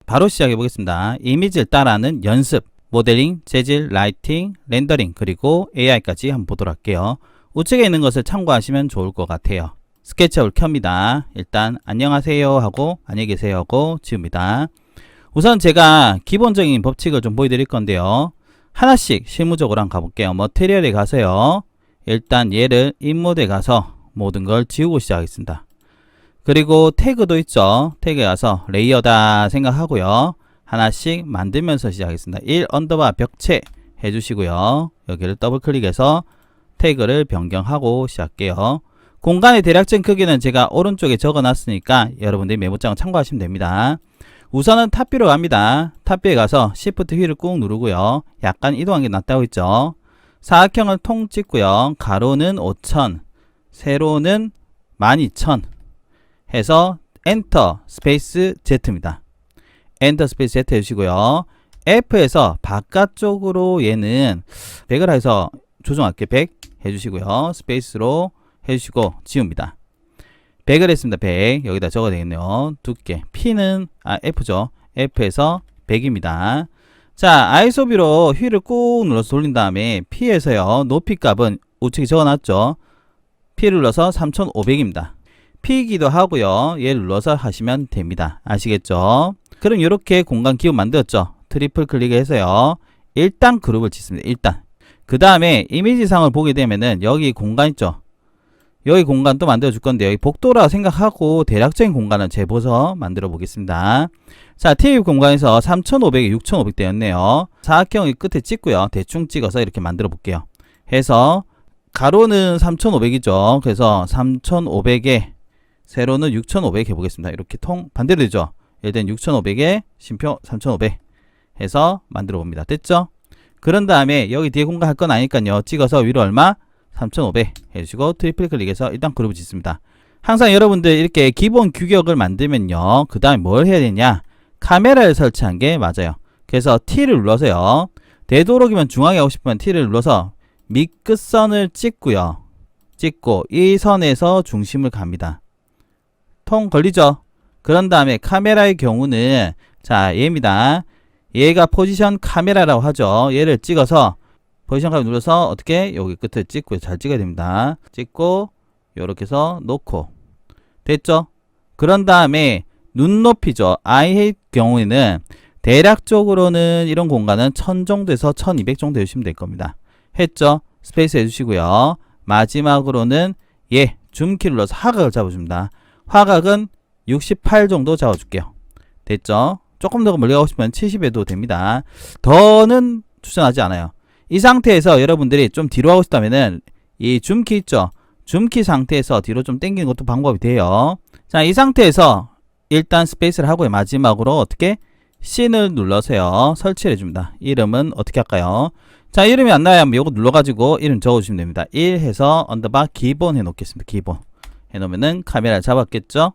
바로 시작해 보겠습니다. 이미지를 따라하는 연습, 모델링, 재질, 라이팅, 렌더링, 그리고 AI까지 한번 보도록 할게요. 우측에 있는 것을 참고하시면 좋을 것 같아요. 스케치업을 켭니다. 일단 안녕하세요 하고 안녕히 계세요 하고 지웁니다. 우선 제가 기본적인 법칙을 좀 보여드릴 건데요. 하나씩 실무적으로 한번 가볼게요. 머티리얼에 가서요. 일단 얘를 인모드에 가서 모든 걸 지우고 시작하겠습니다. 그리고 태그도 있죠. 태그에 가서 레이어다 생각하고요. 하나씩 만들면서 시작하겠습니다. 1 언더바 벽체 해주시고요. 여기를 더블 클릭해서 태그를 변경하고 시작할게요. 공간의 대략적인 크기는 제가 오른쪽에 적어 놨으니까 여러분들이 메모장을 참고하시면 됩니다. 우선은 탑뷰로 갑니다. 탑뷰에 가서 Shift 휠을 꾹 누르고요. 약간 이동한 게 낫다고 했죠. 사각형을 통 찍고요. 가로는 5000, 세로는 12000 해서 엔터 스페이스 Z입니다. 엔터 스페이스 Z 해주시고요. F에서 바깥쪽으로 얘는 100을 해서 조정할게요. 100 해주시고요. 스페이스로 해주시고 지웁니다. 100을 했습니다. 100 여기다 적어야 되겠네요. 두께 P는 F죠. F에서 100입니다. 자, 아이소뷰로 휠을 꾹 눌러서 돌린 다음에 P에서요. 높이 값은 우측에 적어놨죠. P를 눌러서 3500입니다. P이기도 하고요. 얘를 눌러서 하시면 됩니다. 아시겠죠? 그럼 이렇게 공간 기호 만들었죠. 트리플 클릭해서요. 일단 그룹을 짓습니다. 일단. 그 다음에 이미지상을 보게 되면은 여기 공간 있죠. 여기 공간 또 만들어 줄 건데 여기 복도라 생각하고 대략적인 공간을 재보서 만들어 보겠습니다. 자, TV 공간에서 3500에 6500 되었네요. 사각형의 끝에 찍고요. 대충 찍어서 이렇게 만들어 볼게요. 해서 가로는 3500이죠. 그래서 3500에 세로는 6500 해보겠습니다. 이렇게 통 반대로 되죠. 일단 6500에 심표 3500 해서 만들어 봅니다. 됐죠? 그런 다음에 여기 뒤에 공간 할 건 아니니까요. 찍어서 위로 얼마? 3500 해주시고 트리플 클릭해서 일단 그룹을 짓습니다. 항상 여러분들 이렇게 기본 규격을 만들면요. 그 다음에 뭘 해야 되냐? 카메라를 설치한 게 맞아요. 그래서 T를 눌러서요. 되도록이면 중앙에 하고 싶으면 T를 눌러서 밑끝선을 찍고요. 찍고 이 선에서 중심을 갑니다. 통 걸리죠? 그런 다음에 카메라의 경우는 자, 얘입니다. 얘가 포지션 카메라라고 하죠. 얘를 찍어서 포지션 카메라 눌러서 어떻게 여기 끝을 찍고 잘 찍어야 됩니다. 찍고 요렇게 해서 놓고 됐죠? 그런 다음에 눈높이죠. 아이의 경우에는 대략적으로는 이런 공간은 1000 정도에서 1200 정도 해주시면 될 겁니다. 했죠? 스페이스 해주시고요. 마지막으로는 얘 줌키 눌러서 하각을 잡아줍니다. 화각은 68 정도 잡아줄게요. 됐죠? 조금 더 멀리 가고 싶으면 70에도 됩니다. 더는 추천하지 않아요. 이 상태에서 여러분들이 좀 뒤로 하고 싶다면은 이 줌키 있죠? 줌키 상태에서 뒤로 좀 당기는 것도 방법이 돼요. 자, 이 상태에서 일단 스페이스를 하고요. 마지막으로 어떻게? C를 눌러서요. 설치를 해줍니다. 이름은 어떻게 할까요? 자, 이름이 안 나와야 이거 눌러가지고 이름 적어주시면 됩니다. 1 해서 언더바 기본 해놓겠습니다. 기본. 해놓으면은 카메라를 잡았겠죠?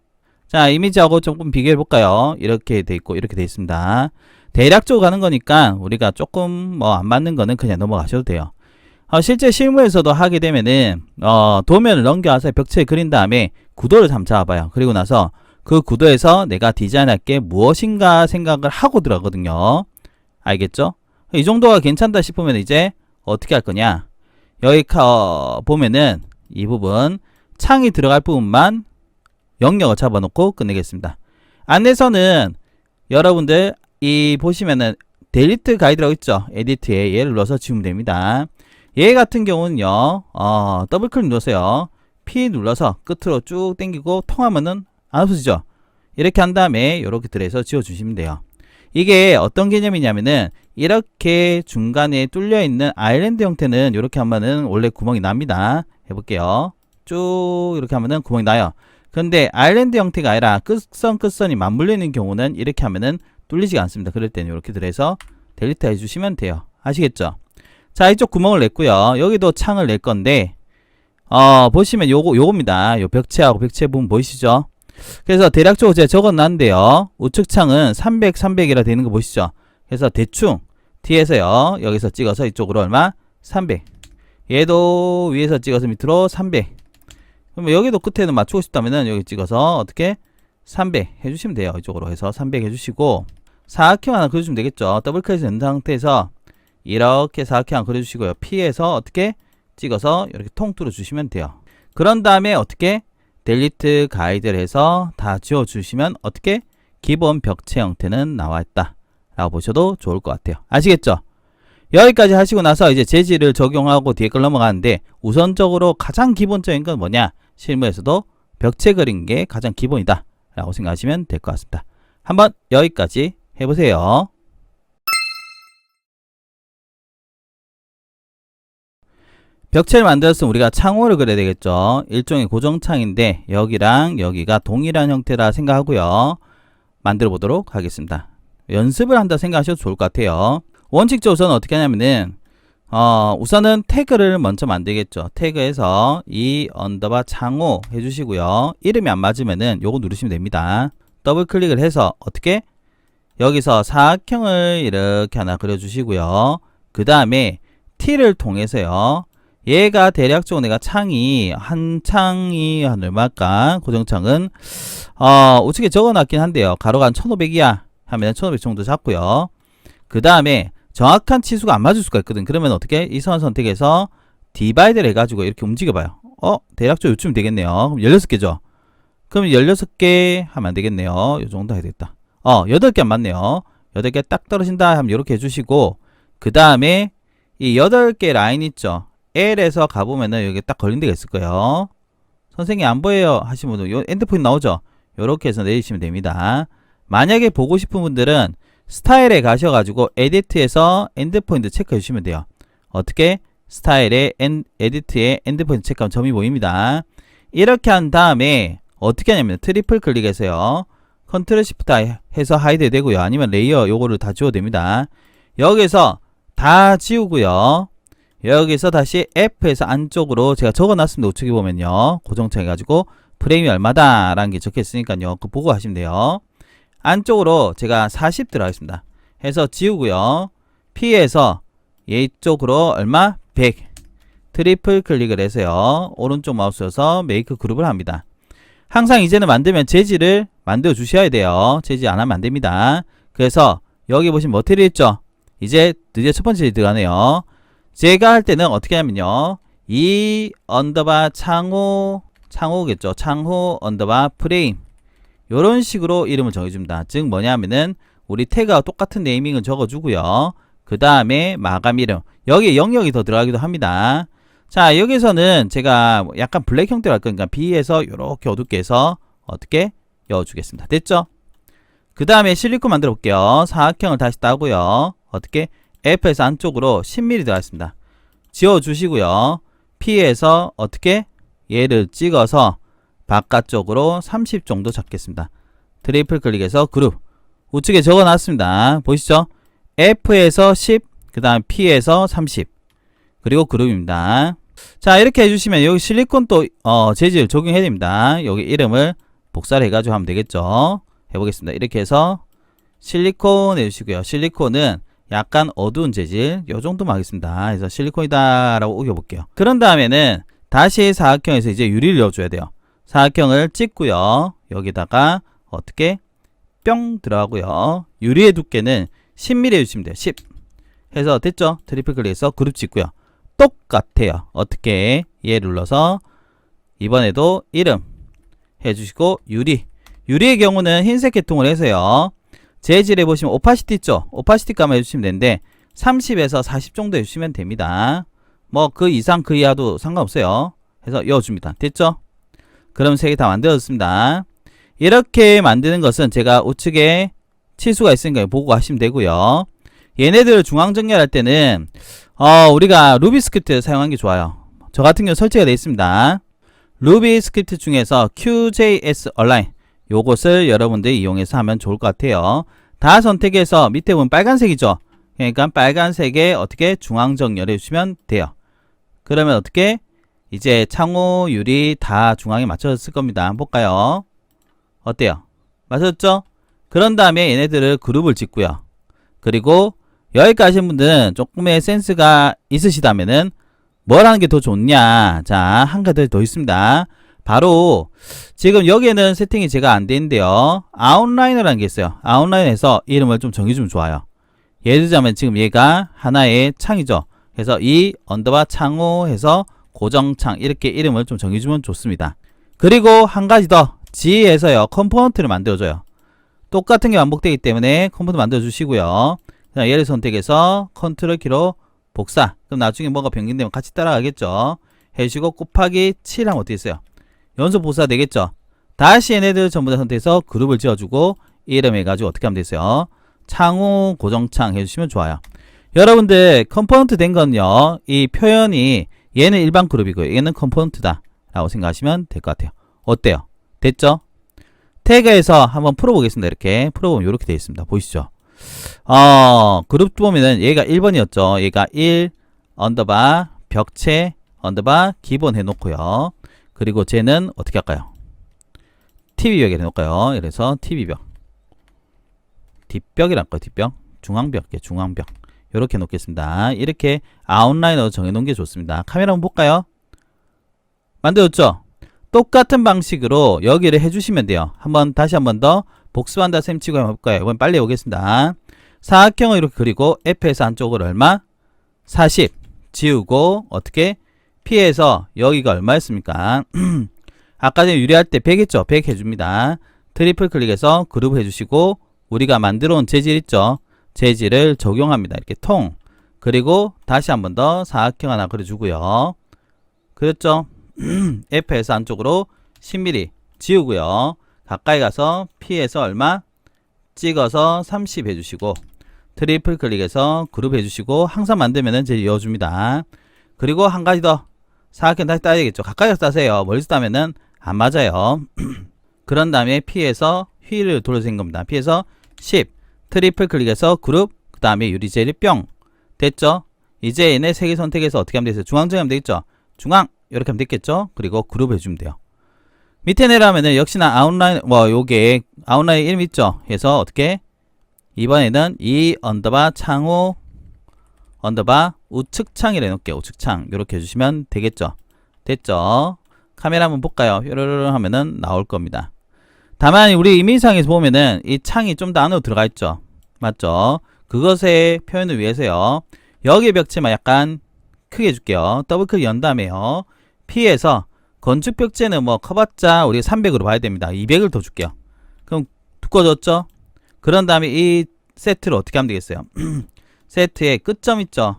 자, 이미지하고 조금 비교해 볼까요? 이렇게 돼 있고 이렇게 돼 있습니다. 대략적으로 가는 거니까 우리가 조금 뭐 안 맞는 거는 그냥 넘어가셔도 돼요. 실제 실무에서도 하게 되면은 도면을 넘겨와서 벽체에 그린 다음에 구도를 한번 잡아봐요. 그리고 나서 그 구도에서 내가 디자인할 게 무엇인가 생각을 하고 들어가거든요. 알겠죠? 이 정도가 괜찮다 싶으면 이제 어떻게 할 거냐? 여기 보면은 이 부분 창이 들어갈 부분만 영역을 잡아놓고 끝내겠습니다. 안에서는 여러분들 이 보시면은 델리트 가이드라고 있죠. 에디트에 얘를 눌러서 지우면 됩니다. 얘 같은 경우는요, 더블 클릭 눌러서요. P 눌러서 끝으로 쭉 당기고 통하면은 안 없어지죠. 이렇게 한 다음에 이렇게 들어서 지워주시면 돼요. 이게 어떤 개념이냐면은 이렇게 중간에 뚫려 있는 아일랜드 형태는 이렇게 하면은 원래 구멍이 납니다. 해볼게요. 쭉 이렇게 하면은 구멍이 나요. 근데 아일랜드 형태가 아니라 끝선 끝선이 맞물려 있는 경우는 이렇게 하면은 뚫리지가 않습니다. 그럴 때는 이렇게 들어서 델리트 해주시면 돼요. 아시겠죠? 자, 이쪽 구멍을 냈고요. 여기도 창을 낼 건데 보시면 요겁니다. 요 벽체하고 벽체 부분 보이시죠? 그래서 대략적으로 제가 적어놨는데요. 우측 창은 300, 300이라 되는 거 보시죠? 그래서 대충 T에서요. 여기서 찍어서 이쪽으로 얼마? 300. 얘도 위에서 찍어서 밑으로 300. 그러면 여기도 끝에는 맞추고 싶다면은 여기 찍어서 어떻게? 300 해주시면 돼요. 이쪽으로 해서 300 해주시고 사각형 하나 그려주시면 되겠죠. 더블 클릭해서 연 상태에서 이렇게 사각형 하나 그려주시고요. P에서 어떻게? 찍어서 이렇게 통 뚫어주시면 돼요. 그런 다음에 어떻게? 델리트 가이드를 해서 다 지워주시면 어떻게? 기본 벽체 형태는 나와있다 라고 보셔도 좋을 것 같아요. 아시겠죠? 여기까지 하시고 나서 이제 재질을 적용하고 뒤에 걸 넘어가는데 우선적으로 가장 기본적인 건 뭐냐? 실무에서도 벽체 그린 게 가장 기본이다 라고 생각하시면 될 것 같습니다. 한번 여기까지 해보세요. 벽체를 만들었으면 우리가 창호를 그려야 되겠죠. 일종의 고정창인데 여기랑 여기가 동일한 형태라 생각하고요. 만들어 보도록 하겠습니다. 연습을 한다 생각하셔도 좋을 것 같아요. 원칙적으로 우선 어떻게 하냐면은 우선은 태그를 먼저 만들겠죠. 태그에서 이 언더바 창호 해주시고요. 이름이 안 맞으면은 요거 누르시면 됩니다. 더블 클릭을 해서 어떻게? 여기서 사각형을 이렇게 하나 그려주시고요. 그 다음에 T를 통해서요. 얘가 대략적으로 내가 창이 한 창이 한 얼마일까? 고정창은 우측에 적어놨긴 한데요. 가로가 한 1500이야 하면 1500 정도 잡고요. 그 다음에 정확한 치수가 안 맞을 수가 있거든. 그러면 어떻게? 이 선 선택해서 디바이드를 해가지고 이렇게 움직여봐요. 대략적으로 요쯤 되겠네요. 그럼 16개죠. 그럼 16개 하면 안 되겠네요. 요 정도 해야 되겠다. 8개 안 맞네요. 8개 딱 떨어진다 하면 이렇게 해주시고 그 다음에 이 8개 라인 있죠. L에서 가보면은 여기 딱 걸린 데가 있을 거예요. 선생님 안 보여요 하시는 분들 요 엔드포인트 나오죠. 요렇게 해서 내리시면 됩니다. 만약에 보고 싶은 분들은 스타일에 가셔가지고 에디트에서 엔드포인트 체크해 주시면 돼요. 어떻게? 스타일에 에디트에 엔드포인트 체크하면 점이 보입니다. 이렇게 한 다음에 어떻게 하냐면 트리플 클릭해서요. 컨트롤 시프트 해서 하이드 되고요. 아니면 레이어 요거를 다 지워도 됩니다. 여기서 다 지우고요. 여기서 다시 F에서 안쪽으로 제가 적어놨습니다. 우측에 보면요. 고정창 해가지고 프레임이 얼마다 라는 게 적혀있으니까요. 그거 보고 하시면 돼요. 안쪽으로 제가 40 들어가겠습니다. 해서 지우고요. P에서 이쪽으로 얼마? 100 트리플 클릭을 해서요. 오른쪽 마우스여서 메이크 그룹을 합니다. 항상 이제는 만들면 재질을 만들어 주셔야 돼요. 재질 안 하면 안 됩니다. 그래서 여기 보시면 머티리얼 있죠? 이제 드디어 첫 번째 재질 들어가네요. 제가 할 때는 어떻게 하면요. 이 언더바 창호겠죠. 창호 언더바 프레임. 요런 식으로 이름을 정해줍니다. 즉 뭐냐면은 우리 태그와 똑같은 네이밍을 적어주고요. 그 다음에 마감 이름. 여기에 영역이 더 들어가기도 합니다. 자, 여기서는 제가 약간 블랙 형태로 할 거니까 B에서 요렇게 어둡게 해서 어떻게 넣어주겠습니다. 됐죠? 그 다음에 실리콘 만들어 볼게요. 사각형을 다시 따고요. 어떻게? F에서 안쪽으로 10mm 들어가겠습니다. 지워주시고요. P에서 어떻게? 얘를 찍어서 바깥쪽으로 30 정도 잡겠습니다. 트리플 클릭해서 그룹. 우측에 적어놨습니다. 보이시죠? F에서 10, 그 다음 P에서 30. 그리고 그룹입니다. 자, 이렇게 해주시면 여기 실리콘 또 재질 적용해야 됩니다. 여기 이름을 복사를 해가지고 하면 되겠죠. 해보겠습니다. 이렇게 해서 실리콘 해주시고요. 실리콘은 약간 어두운 재질 요 정도만 하겠습니다. 그래서 실리콘이다 라고 우겨볼게요. 그런 다음에는 다시 사각형에서 이제 유리를 넣어줘야 돼요. 사각형을 찍고요. 여기다가 어떻게 뿅 들어가고요. 유리의 두께는 10mm 해주시면 돼요. 10 해서 됐죠? 트리플 클릭해서 그룹 찍고요. 똑같아요. 어떻게 얘 눌러서 이번에도 이름 해주시고 유리의 경우는 흰색 계통을 해서요. 재질에 보시면 오파시티 있죠? 오파시티 값만 해주시면 되는데 30에서 40 정도 해주시면 됩니다. 뭐 그 이상 그 이하도 상관없어요. 해서 넣어줍니다. 됐죠? 그럼 3개 다 만들어졌습니다. 이렇게 만드는 것은 제가 우측에 치수가 있으니까 보고 하시면 되고요. 얘네들을 중앙 정렬할 때는 우리가 루비 스크립트를 사용하는 게 좋아요. 저 같은 경우 설치가 되어 있습니다. 루비 스크립트 중에서 QJS Align 요것을 여러분들이 이용해서 하면 좋을 것 같아요. 다 선택해서 밑에 보면 빨간색이죠. 그러니까 빨간색에 어떻게 중앙 정렬해 주시면 돼요. 그러면 어떻게 이제 창호 유리 다 중앙에 맞춰졌을 겁니다. 한번 볼까요? 어때요? 맞췄죠? 그런 다음에 얘네들을 그룹을 짓고요. 그리고 여기까지 하신 분들은 조금의 센스가 있으시다면은 뭘 하는 게 더 좋냐. 자, 한 가지 더 있습니다. 바로 지금 여기에는 세팅이 제가 안 되는데요. 아웃라이너라는 게 있어요. 아웃라이너에서 이름을 좀 정해주면 좋아요. 예를 들자면 지금 얘가 하나의 창이죠. 그래서 이 언더바 창호 해서 고정창 이렇게 이름을 좀 정해주면 좋습니다. 그리고 한 가지 더 G에서요 컴포넌트를 만들어줘요. 똑같은 게 반복되기 때문에 컴포넌트 만들어주시고요. 얘를 선택해서 컨트롤 키로 복사. 그럼 나중에 뭐가 변경되면 같이 따라가겠죠. 해주시고 곱하기 7 하면 어떻게 있어요? 연속 복사 되겠죠. 다시 얘네들 전부 다 선택해서 그룹을 지어주고 이름 해가지고 어떻게 하면 되세요? 창호 고정창 해주시면 좋아요. 여러분들 컴포넌트 된 건요 이 표현이 얘는 일반 그룹이고요 얘는 컴포넌트다 라고 생각하시면 될 것 같아요. 어때요? 됐죠? 태그에서 한번 풀어보겠습니다. 이렇게 풀어보면 이렇게 되어 있습니다. 보이시죠? 그룹 보면은 얘가 1번이었죠. 얘가 1 언더바 벽체 언더바 기본 해놓고요. 그리고 쟤는 어떻게 할까요? TV벽에 해놓을까요? 그래서 TV벽 뒷벽이랄 거예요. 뒷벽 중앙벽 중앙벽 이렇게 놓겠습니다. 이렇게 아웃라인으로 정해놓은 게 좋습니다. 카메라 한번 볼까요? 만들었죠? 똑같은 방식으로 여기를 해주시면 돼요. 다시 한 번 더 복습한다 셈 치고 한번 볼까요? 이번 빨리 오겠습니다. 사각형을 이렇게 그리고 F에서 한쪽으로 얼마? 40 지우고 어떻게? P에서 여기가 얼마였습니까? 아까 전에 유리할 때 100 했죠? 100 해줍니다. 트리플 클릭해서 그룹 해주시고 우리가 만들어 온 재질 있죠? 재질을 적용합니다. 이렇게 통 그리고 다시 한 번 더 사각형 하나 그려주고요. 그랬죠? F에서 안쪽으로 10mm 지우고요. 가까이 가서 P에서 얼마? 찍어서 30 해주시고 트리플 클릭해서 그룹 해주시고 항상 만들면은 제 이어줍니다. 그리고 한 가지 더 사각형 다시 따야 되겠죠. 가까이 가서 따세요. 멀리서 따면은 안 맞아요. 그런 다음에 P에서 휠을 돌려주는 겁니다. P에서 10 트리플 클릭해서 그룹 그 다음에 유리젤리 뿅 됐죠? 이제 얘네 세 개 선택해서 어떻게 하면 되겠어요? 중앙 정하면 되겠죠? 중앙 이렇게 하면 됐겠죠? 그리고 그룹 해주면 돼요. 밑에 내려가면은 역시나 아웃라인 요게 아웃라인 이름 있죠? 그래서 어떻게 이번에는 이 언더바 창호 언더바 우측창이라 해놓을게요. 우측창 이렇게 해주시면 되겠죠? 됐죠? 카메라 한번 볼까요? 뾰로로 하면은 나올 겁니다. 다만 우리 이미지상에서 보면은 이 창이 좀 더 안으로 들어가 있죠. 맞죠? 그것의 표현을 위해서요. 여기 벽체만 약간 크게 해줄게요. 더블클릭 연 다음에요. P에서 건축 벽체는 뭐 커봤자 우리가 300으로 봐야 됩니다. 200을 더 줄게요. 그럼 두꺼워졌죠? 그런 다음에 이 세트를 어떻게 하면 되겠어요? 세트에 끝점 있죠?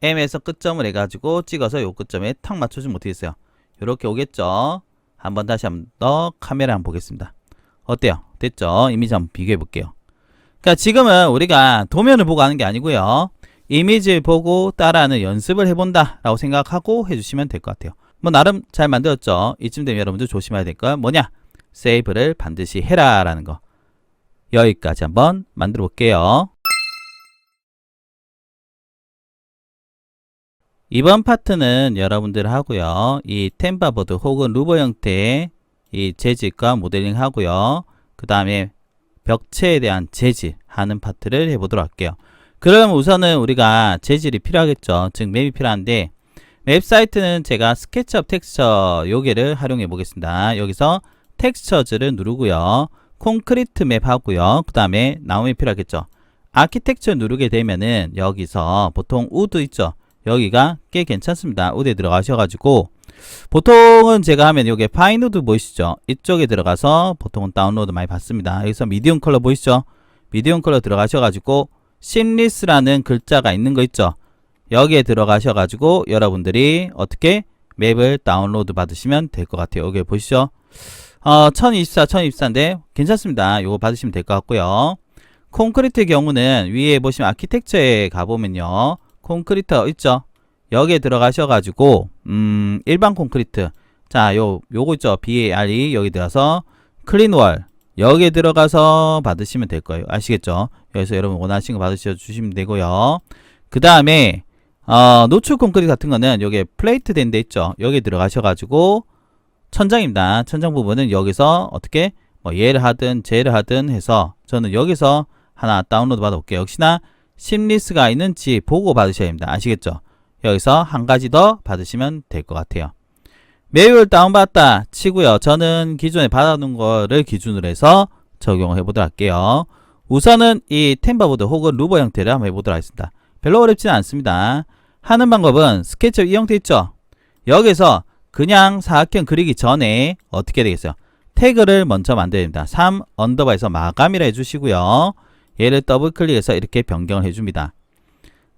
M에서 끝점을 해가지고 찍어서 요 끝점에 탁 맞춰주면 어떻게 됐어요? 이렇게 오겠죠? 다시 한번 더 카메라 한번 보겠습니다. 어때요? 됐죠? 이미지 한번 비교해 볼게요. 그러니까 지금은 우리가 도면을 보고 하는 게 아니고요. 이미지를 보고 따라하는 연습을 해본다 라고 생각하고 해주시면 될 것 같아요. 뭐 나름 잘 만들었죠. 이쯤 되면 여러분들 조심해야 될 건 뭐냐? 세이브를 반드시 해라 라는 거. 여기까지 한번 만들어 볼게요. 이번 파트는 여러분들 하고요. 이 템바보드 혹은 루버 형태의 이 재질과 모델링 하고요. 그 다음에 벽체에 대한 재질 하는 파트를 해보도록 할게요. 그럼 우선은 우리가 재질이 필요하겠죠. 즉 맵이 필요한데 맵 사이트는 제가 스케치업 텍스처 요게를 활용해 보겠습니다. 여기서 텍스처즈를 누르고요. 콘크리트 맵 하고요. 그 다음에 나오면 필요하겠죠. 아키텍처 누르게 되면은 여기서 보통 우드 있죠. 여기가 꽤 괜찮습니다. 우드에 들어가셔가지고 보통은 제가 하면 여기 파인우드 보이시죠? 이쪽에 들어가서 보통은 다운로드 많이 받습니다. 여기서 미디움 컬러 보이시죠? 미디움 컬러 들어가셔가지고 심리스라는 글자가 있는 거 있죠? 여기에 들어가셔가지고 여러분들이 어떻게 맵을 다운로드 받으시면 될 것 같아요. 여기 보시죠? 1024, 1024인데 괜찮습니다. 요거 받으시면 될 것 같고요. 콘크리트의 경우는 위에 보시면 아키텍처에 가보면요. 콘크리트 있죠? 여기에 들어가셔가지고, 일반 콘크리트. 자, 요거 있죠? BARE 여기 들어가서 클린월. 여기에 들어가서 받으시면 될 거예요. 아시겠죠? 여기서 여러분 원하시는 거 받으셔주시면 되고요. 그 다음에, 노출 콘크리트 같은 거는 여기에 플레이트 된 데 있죠? 여기에 들어가셔가지고, 천장입니다. 천장 부분은 여기서 어떻게, 뭐, 얘를 하든, 쟤를 하든 해서, 저는 여기서 하나 다운로드 받아볼게요. 역시나, 심리스가 있는지 보고 받으셔야 됩니다. 아시겠죠? 여기서 한 가지 더 받으시면 될 것 같아요. 매율 다운받았다 치고요. 저는 기존에 받아놓은 거를 기준으로 해서 적용을 해보도록 할게요. 우선은 이 템버보드 혹은 루버 형태를 한번 해보도록 하겠습니다. 별로 어렵지는 않습니다. 하는 방법은 스케치업 이 형태 있죠? 여기서 그냥 사각형 그리기 전에 어떻게 되겠어요? 태그를 먼저 만들어야 됩니다. 3 언더바에서 마감이라 해주시고요. 얘를 더블 클릭해서 이렇게 변경을 해줍니다.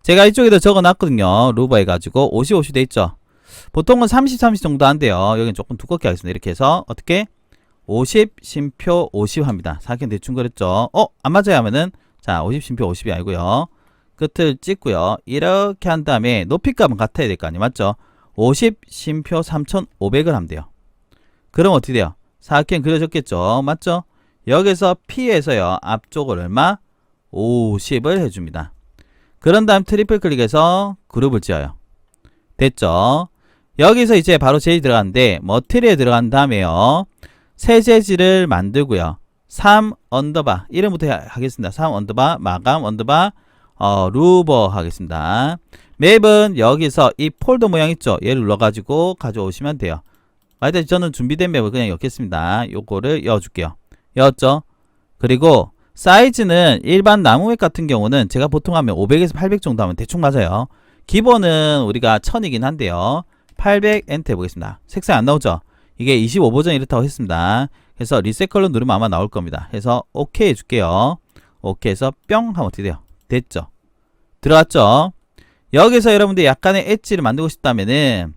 제가 이쪽에도 적어놨거든요. 루버 해가지고 50, 50 돼 있죠? 보통은 30, 30 정도 한대요. 여기는 조금 두껍게 하겠습니다. 이렇게 해서 어떻게? 50, 심표 50 합니다. 사각형 대충 그렸죠? 안 맞아요 하면은 자 50, 심표 50이 아니고요. 끝을 찍고요. 이렇게 한 다음에 높이값은 같아야 될 거 아니에요. 맞죠? 50, 심표 3500을 하면 돼요. 그럼 어떻게 돼요? 사각형 그려졌겠죠? 맞죠? 여기서 P에서요. 앞쪽을 얼마? 50을 해줍니다. 그런 다음 트리플 클릭해서 그룹을 지어요. 됐죠? 여기서 이제 바로 재질 들어가는데 머티리얼에 들어간 다음에요. 새 재질을 만들고요. 3 언더바 이름부터 하겠습니다. 3 언더바 마감 언더바 루버 하겠습니다. 맵은 여기서 이 폴더 모양 있죠? 얘를 눌러가지고 가져오시면 돼요. 만약에 저는 준비된 맵을 그냥 엮겠습니다. 요거를 여어줄게요. 여었죠? 그리고 사이즈는 일반 나무맵 같은 경우는 제가 보통 하면 500에서 800 정도 하면 대충 맞아요. 기본은 우리가 1000이긴 한데요. 800 엔터 해보겠습니다. 색상 안 나오죠? 이게 25버전 이렇다고 했습니다. 그래서 리셋 컬러 누르면 아마 나올 겁니다. 해서 오케이 해줄게요. 오케이 해서 뿅 하면 어떻게 돼요? 됐죠? 들어갔죠? 여기서 여러분들 약간의 엣지를 만들고 싶다면은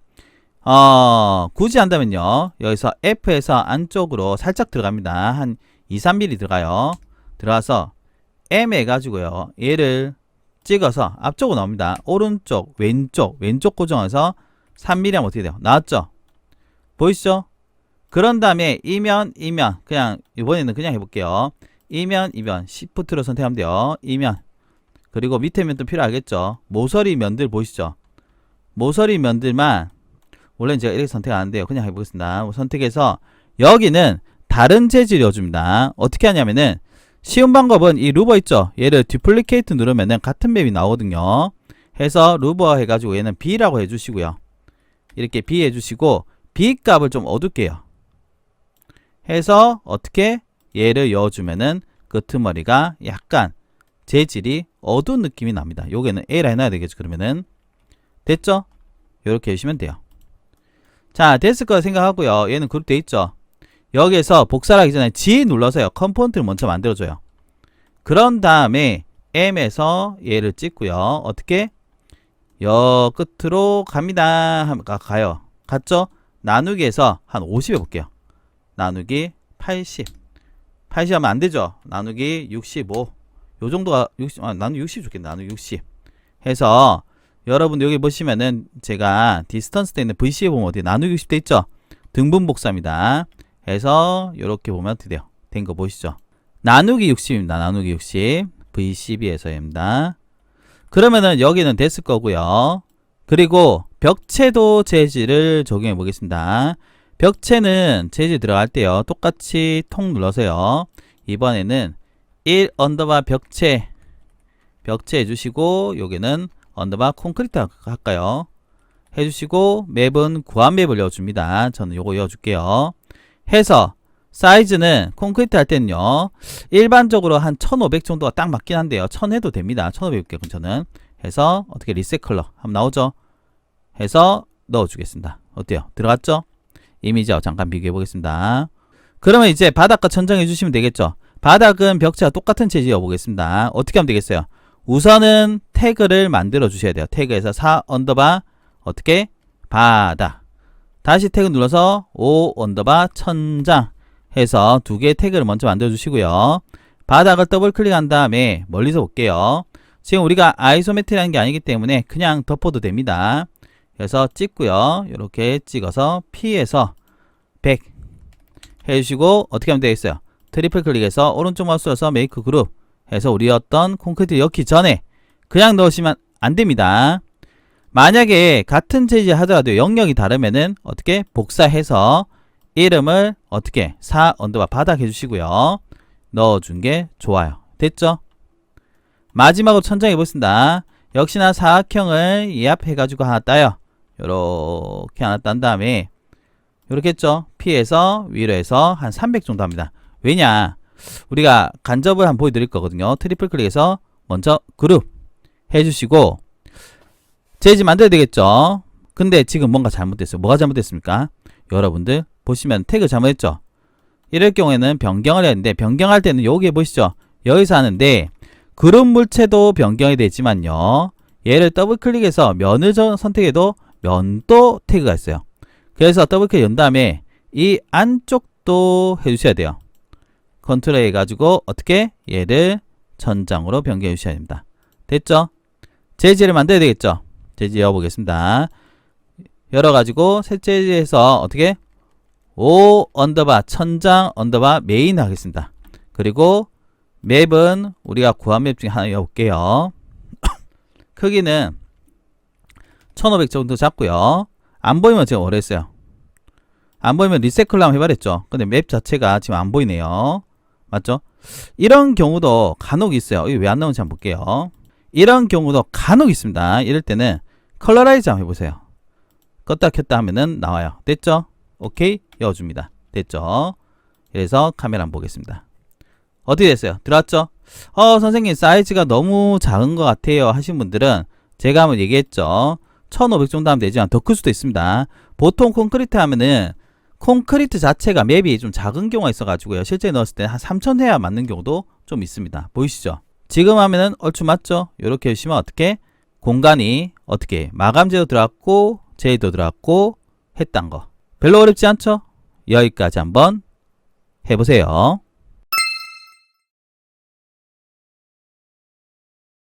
굳이 한다면요. 여기서 F에서 안쪽으로 살짝 들어갑니다. 한 2, 3mm 들어가요. 들어가서 M 해가지고요. 얘를 찍어서 앞쪽으로 나옵니다. 오른쪽, 왼쪽 고정해서 3mm 하면 어떻게 돼요? 나왔죠? 보이시죠? 그런 다음에 이면, 그냥 이번에는 그냥 해볼게요. 이면, 시프트로 선택하면 돼요. 이면. 그리고 밑에 면도 필요하겠죠? 모서리 면들 보이시죠? 모서리 면들만 원래는 제가 이렇게 선택 안 하는데요. 그냥 해보겠습니다. 선택해서 여기는 다른 재질이어줍니다. 어떻게 하냐면은 쉬운 방법은 이 루버 있죠? 얘를 듀플리케이트 누르면은 같은 맵이 나오거든요. 해서 루버 해가지고 얘는 B라고 해주시고요. 이렇게 B 해주시고 B 값을 좀 어둡게요. 해서 어떻게 얘를 여어주면은 끄트머리가 약간 재질이 어두운 느낌이 납니다. 요게는 A라 해놔야 되겠죠. 그러면은 됐죠? 요렇게 해주시면 돼요. 자, 됐을 거라 생각하고요. 얘는 그룹되어 있죠. 여기에서 복사를 하기 전에 G 눌러서요. 컴포넌트를 먼저 만들어줘요. 그런 다음에 M에서 얘를 찍고요. 어떻게? 여 끝으로 갑니다. 가요. 갔죠? 나누기에서 한 50 해볼게요. 나누기 80. 80 하면 안 되죠? 나누기 65. 요 정도가 60, 나누기 60 좋겠네. 나누기 60. 해서 여러분 여기 보시면은 제가 디스턴스 때 있는 VC에 보면 어디 나누기 60 돼 있죠? 등분 복사입니다. 해서 요렇게 보면 어떻게 돼요? 된 거 보이시죠? 나누기 60입니다. 나누기 60. V12에서입니다. 그러면은 여기는 됐을 거고요. 그리고 벽체도 재질을 적용해 보겠습니다. 벽체는 재질 들어갈 때요. 똑같이 통 눌러서요. 이번에는 1 언더바 벽체 해주시고 여기는 언더바 콘크리트 할까요? 해주시고 맵은 구한맵을 넣어줍니다. 저는 요거 넣어줄게요. 해서 사이즈는 콘크리트 할 때는요. 일반적으로 한 1500 정도가 딱 맞긴 한데요. 1000 해도 됩니다. 1500 할게요. 저는 해서 어떻게 리셋 컬러 한번 나오죠? 해서 넣어주겠습니다. 어때요? 들어갔죠? 이미지와 잠깐 비교해 보겠습니다. 그러면 이제 바닥과 천장 해주시면 되겠죠? 바닥은 벽체와 똑같은 재질이어 보겠습니다. 어떻게 하면 되겠어요? 우선은 태그를 만들어 주셔야 돼요. 태그에서 4 언더바 어떻게? 바닥. 다시 태그 눌러서 5 언더바 천장 해서 두 개의 태그를 먼저 만들어 주시고요. 바닥을 더블 클릭한 다음에 멀리서 볼게요. 지금 우리가 아이소메트리라는 게 아니기 때문에 그냥 덮어도 됩니다. 그래서 찍고요. 이렇게 찍어서 P에서 100 해주시고 어떻게 하면 되겠어요? 트리플 클릭해서 오른쪽 마우스 눌러서 메이크 그룹 해서 우리 어떤 콘크리트 넣기 전에 그냥 넣으시면 안 됩니다. 만약에 같은 재질 하더라도 영역이 다르면은 어떻게 복사해서 이름을 어떻게 4 언더바 바닥 해주시고요. 넣어준 게 좋아요. 됐죠? 마지막으로 천장해 보겠습니다. 역시나 사각형을 이합해가지고 하나 따요. 요렇게 하나 딴 다음에 요렇게 했죠. P에서 위로 해서 한 300 정도 합니다. 왜냐? 우리가 간접을 한번 보여드릴 거거든요. 트리플 클릭해서 먼저 그룹 해주시고 재질 만들어야 되겠죠. 근데 지금 뭔가 잘못됐어요. 뭐가 잘못됐습니까? 여러분들 보시면 태그 잘못했죠. 이럴 경우에는 변경을 해야 하는데 변경할 때는 여기 보시죠. 여기서 하는데 그룹 물체도 변경이 되지만요. 얘를 더블 클릭해서 면을 선택해도 면도 태그가 있어요. 그래서 더블 클릭 연 다음에 이 안쪽도 해주셔야 돼요. 컨트롤 해가지고 어떻게 얘를 천장으로 변경해 주셔야 됩니다. 됐죠? 재질을 만들어야 되겠죠? 재질 열어보겠습니다. 열어가지고 새 재질에서 어떻게 5 언더바 천장 언더바 메인 하겠습니다. 그리고 맵은 우리가 구한 맵 중에 하나 열어볼게요. 크기는 1500 정도 잡고요. 안 보이면 제가 뭐라 했어요? 안 보이면 리셋클로 한번 해봐랬죠. 근데 맵 자체가 지금 안 보이네요. 맞죠? 이런 경우도 간혹 있어요. 이게 왜 안 나오는지 한번 볼게요. 이런 경우도 간혹 있습니다. 이럴 때는 컬러라이즈 한번 해보세요. 껐다 켰다 하면은 나와요. 됐죠? 오케이? 열어줍니다. 됐죠? 그래서 카메라 한번 보겠습니다. 어떻게 됐어요? 들어왔죠? 선생님 사이즈가 너무 작은 것 같아요 하신 분들은 제가 한번 얘기했죠. 1500 정도 하면 되지만 더 클 수도 있습니다. 보통 콘크리트 하면은 콘크리트 자체가 맵이 좀 작은 경우가 있어가지고요. 실제 넣었을 때 한 3000 해야 맞는 경우도 좀 있습니다. 보이시죠? 지금 하면은 얼추 맞죠? 이렇게 해주시면 어떻게 공간이 어떻게 마감재도 들어갔고 제이도 들어갔고 했단 거 별로 어렵지 않죠? 여기까지 한번 해보세요.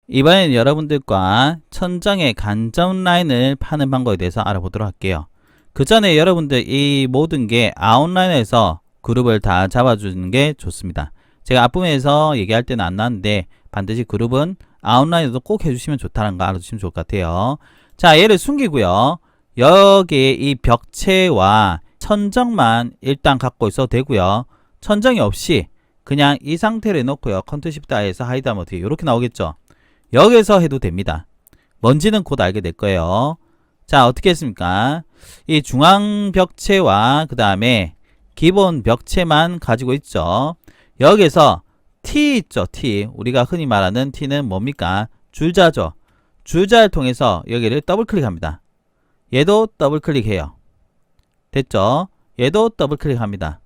이번에는 여러분들과 천장의 간접 라인을 파는 방법에 대해서 알아보도록 할게요. 그 전에 여러분들 이 모든 게 아웃라인에서 그룹을 다 잡아주는 게 좋습니다. 제가 앞부분에서 얘기할 때는 안 나왔는데 반드시 그룹은 아웃라인에도 꼭 해주시면 좋다는 거 알아주시면 좋을 것 같아요. 자, 얘를 숨기고요. 여기에 이 벽체와 천정만 일단 갖고 있어도 되고요. 천정이 없이 그냥 이 상태로 해놓고요. 컨트롤 쉬프트 I에서 하이드 하면 어떻게 이렇게 나오겠죠. 여기서 해도 됩니다. 뭔지는 곧 알게 될 거예요. 자, 어떻게 했습니까? 이 중앙 벽체와 그 다음에 기본 벽체만 가지고 있죠. 여기서 T 있죠. T. 우리가 흔히 말하는 T는 뭡니까? 줄자죠. 줄자를 통해서 여기를 더블 클릭합니다. 얘도 더블 클릭해요. 됐죠? 얘도 더블 클릭합니다.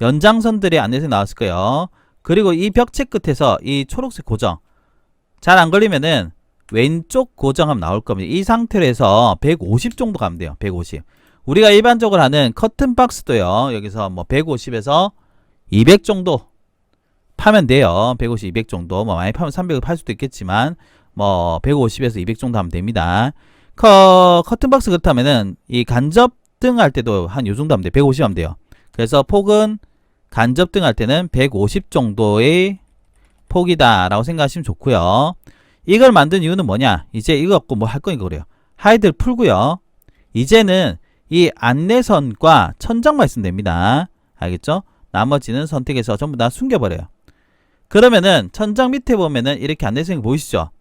연장선들이 안에서 나왔을 거예요. 그리고 이 벽체 끝에서 이 초록색 고정 잘 안 걸리면은 왼쪽 고정하면 나올 겁니다. 이 상태로 해서 150 정도 가면 돼요. 150. 우리가 일반적으로 하는 커튼 박스도요. 여기서 뭐 150에서 200 정도 파면 돼요. 150, 200 정도. 뭐 많이 파면 300을 팔 수도 있겠지만 뭐 150에서 200 정도 하면 됩니다. 커튼 박스 그렇다면은 이 간접등 할 때도 한 요 정도 하면 돼요. 150 하면 돼요. 그래서 폭은 간접등 할 때는 150 정도의 폭이다 라고 생각하시면 좋고요. 이걸 만든 이유는 뭐냐? 이제 이거 갖고 뭐 할 거니까 그래요. 하이드를 풀고요. 이제는 이 안내선과 천장만 있으면 됩니다. 알겠죠? 나머지는 선택해서 전부 다 숨겨버려요. 그러면은 천장 밑에 보면은 이렇게 안내선이 보이시죠?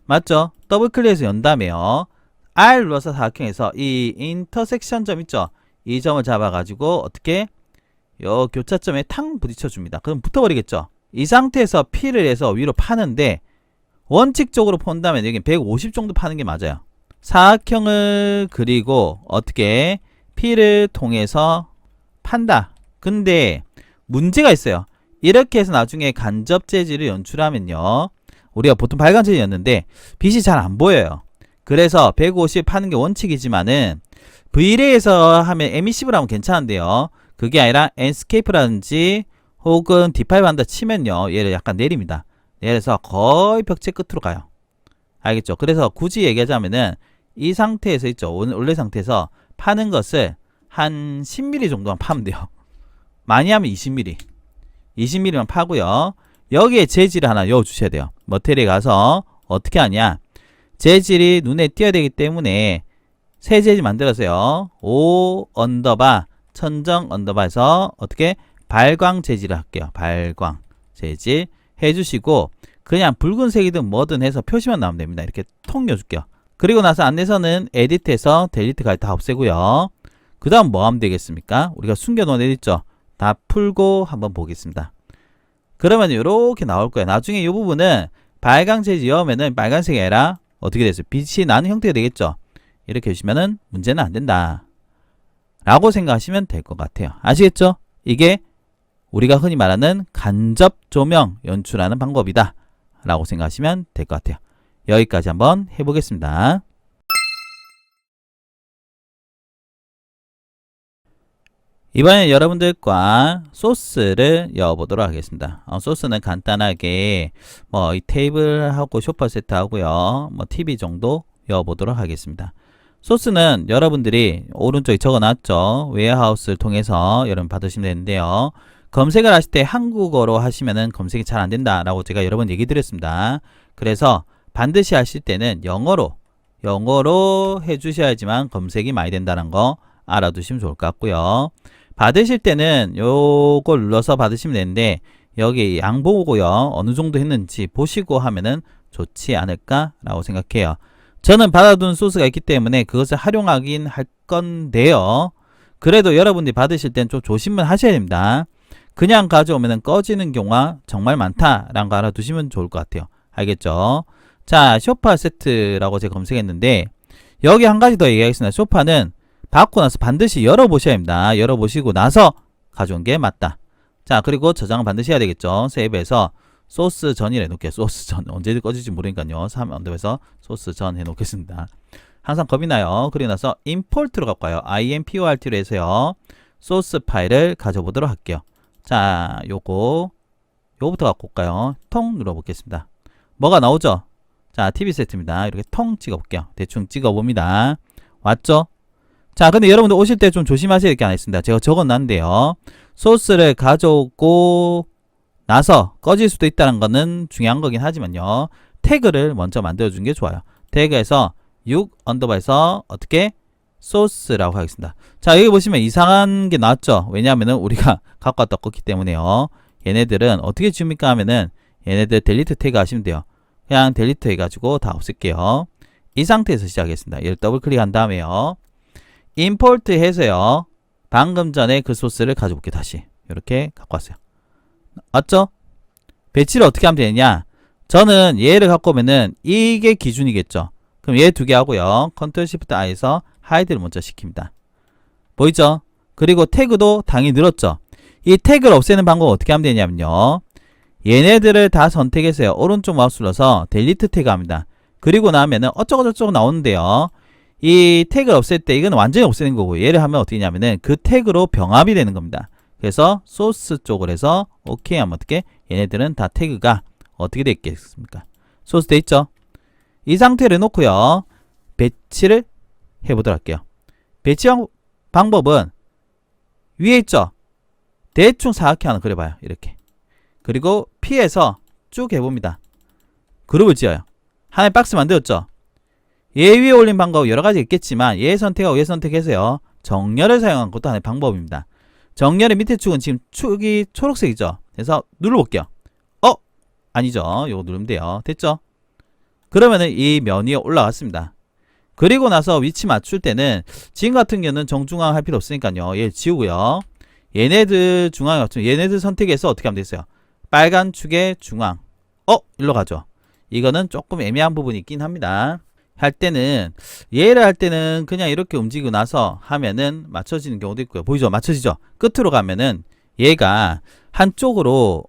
맞죠? 더블 클릭해서 연 다음에요. R 눌러서 사각형에서 이 인터섹션 점 있죠? 이 점을 잡아가지고 어떻게 요 교차점에 탕 부딪혀 줍니다. 그럼 붙어버리겠죠? 이 상태에서 P를 해서 위로 파는데 원칙적으로 본다면 여기 150 정도 파는 게 맞아요. 사각형을 그리고 어떻게 P를 통해서 판다. 근데 문제가 있어요. 이렇게 해서 나중에 간접 재질을 연출하면요. 우리가 보통 빨간 재질이었는데 빛이 잘 안 보여요. 그래서 150 파는 게 원칙이지만은 Vlay에서 하면 에미시브로 하면 괜찮은데요. 그게 아니라 엔스케이프라든지 혹은 D5 한다 치면요. 얘를 약간 내립니다. 내려서 거의 벽체 끝으로 가요. 알겠죠? 그래서 굳이 얘기하자면은 이 상태에서 있죠. 원래 상태에서 파는 것을 한 10mm 정도만 파면 돼요. 많이 하면 20mm. 20mm만 파고요. 여기에 재질을 하나 넣어 주셔야 돼요. 머테리에 가서 어떻게 하냐? 재질이 눈에 띄어야 되기 때문에 새 재질 만들어서요. 5 언더바 천정 언더바에서 어떻게 발광 재질을 할게요. 발광 재질 해주시고 그냥 붉은색이든 뭐든 해서 표시만 나오면 됩니다. 이렇게 통 넣어줄게요. 그리고 나서 안에서는 에디트에서 델리트까지 다 없애고요. 그 다음 뭐 하면 되겠습니까? 우리가 숨겨놓은 애들 있죠? 다 풀고 한번 보겠습니다. 그러면 이렇게 나올 거예요. 나중에 이 부분은 발광 재질 넣으면은 빨간색이 아니라 어떻게 됐어요? 빛이 나는 형태가 되겠죠? 이렇게 해주시면은 문제는 안 된다. 라고 생각하시면 될 것 같아요. 아시겠죠? 이게 우리가 흔히 말하는 간접 조명 연출하는 방법이다. 라고 생각하시면 될 것 같아요. 여기까지 한번 해보겠습니다. 이번엔 여러분들과 소스를 여어보도록 하겠습니다. 소스는 간단하게 뭐 이 테이블하고 쇼파 세트 하고요. 뭐 TV 정도 여어보도록 하겠습니다. 소스는 여러분들이 오른쪽에 적어놨죠. 웨어하우스를 통해서 여러분 받으시면 되는데요. 검색을 하실 때 한국어로 하시면은 검색이 잘 안된다 라고 제가 여러 번 얘기 드렸습니다. 그래서 반드시 하실 때는 영어로 해주셔야지만 검색이 많이 된다는 거 알아두시면 좋을 것 같고요. 받으실 때는 요걸 눌러서 받으시면 되는데 여기 양 보고요. 어느 정도 했는지 보시고 하면은 좋지 않을까 라고 생각해요. 저는 받아둔 소스가 있기 때문에 그것을 활용하긴 할 건데요. 그래도 여러분들이 받으실 땐 좀 조심을 하셔야 됩니다. 그냥 가져오면 꺼지는 경우가 정말 많다라는 거 알아두시면 좋을 것 같아요. 알겠죠? 자, 소파 세트라고 제가 검색했는데 여기 한 가지 더 얘기하겠습니다. 소파는 받고 나서 반드시 열어보셔야 합니다. 열어보시고 나서 가져온 게 맞다. 자, 그리고 저장을 반드시 해야 되겠죠. 세이브해서 소스 전이라 해놓을게요. 소스 전. 언제 꺼질지 모르니까요. 3 언더에서 소스 전 해놓겠습니다. 항상 겁이 나요. 그리고 나서 임포트로 갖고 와요. import로 해서요. 소스 파일을 가져보도록 할게요. 자, 요거부터 갖고 올까요? 통 눌러보겠습니다. 뭐가 나오죠? 자, TV 세트입니다. 이렇게 통 찍어볼게요. 대충 찍어봅니다. 왔죠? 자, 근데 여러분들 오실 때 좀 조심하셔야 될 게 하나 있습니다. 제가 적어놨는데요. 소스를 가져오고 나서 꺼질 수도 있다는 거는 중요한 거긴 하지만요. 태그를 먼저 만들어주는 게 좋아요. 태그에서 6 언더바에서 어떻게? 소스라고 하겠습니다. 자, 여기 보시면 이상한 게 나왔죠? 왜냐하면은 우리가 갖고 왔다 껐기 때문에요. 얘네들은 어떻게 지웁니까 하면은 얘네들 델리트 태그 하시면 돼요. 그냥 델리트 해가지고 다 없앨게요. 이 상태에서 시작하겠습니다. 얘를 더블 클릭한 다음에요. 임포트 해서요. 방금 전에 그 소스를 가져올게요. 다시 이렇게 갖고 왔어요. 맞죠? 배치를 어떻게 하면 되느냐? 저는 얘를 갖고 오면은 이게 기준이겠죠. 그럼 얘 두 개 하고요. 컨트롤 시프트 I에서 하이드를 먼저 시킵니다. 보이죠? 그리고 태그도 당연히 늘었죠. 이 태그를 없애는 방법은 어떻게 하면 되냐면요. 얘네들을 다 선택해서요. 오른쪽 마우스 눌러서 델리트 태그 합니다. 그리고 나면은 어쩌고저쩌고 나오는데요. 이 태그를 없앨 때 이건 완전히 없애는 거고 얘를 하면 어떻게 하냐면은 그 태그로 병합이 되는 겁니다. 그래서 소스 쪽을 해서 오케이 하면 어떻게 얘네들은 다 태그가 어떻게 돼 있겠습니까? 소스 돼 있죠? 이 상태를 놓고요. 배치를 해보도록 할게요. 배치 방법은 위에 있죠? 대충 사각형 하나 그려봐요. 이렇게. 그리고 P에서 쭉 해봅니다. 그룹을 지어요. 하나의 박스 만들었죠? 얘 위에 올린 방법 여러 가지 있겠지만 얘 선택하고 얘 선택해서요. 정렬을 사용한 것도 하나의 방법입니다. 정렬의 밑에 축은 지금 축이 초록색이죠? 그래서 눌러볼게요. 아니죠. 요거 누르면 돼요. 됐죠? 그러면은 이 면 위에 올라왔습니다. 그리고 나서 위치 맞출 때는 지금 같은 경우는 정중앙 할 필요 없으니까요. 얘 지우고요. 얘네들 중앙에 맞추면 얘네들 선택해서 어떻게 하면 되겠어요? 빨간 축의 중앙. 일로 가죠. 이거는 조금 애매한 부분이 있긴 합니다. 할 때는 얘를 할 때는 그냥 이렇게 움직이고 나서 하면은 맞춰지는 경우도 있고요. 보이죠? 맞춰지죠? 끝으로 가면은 얘가 한쪽으로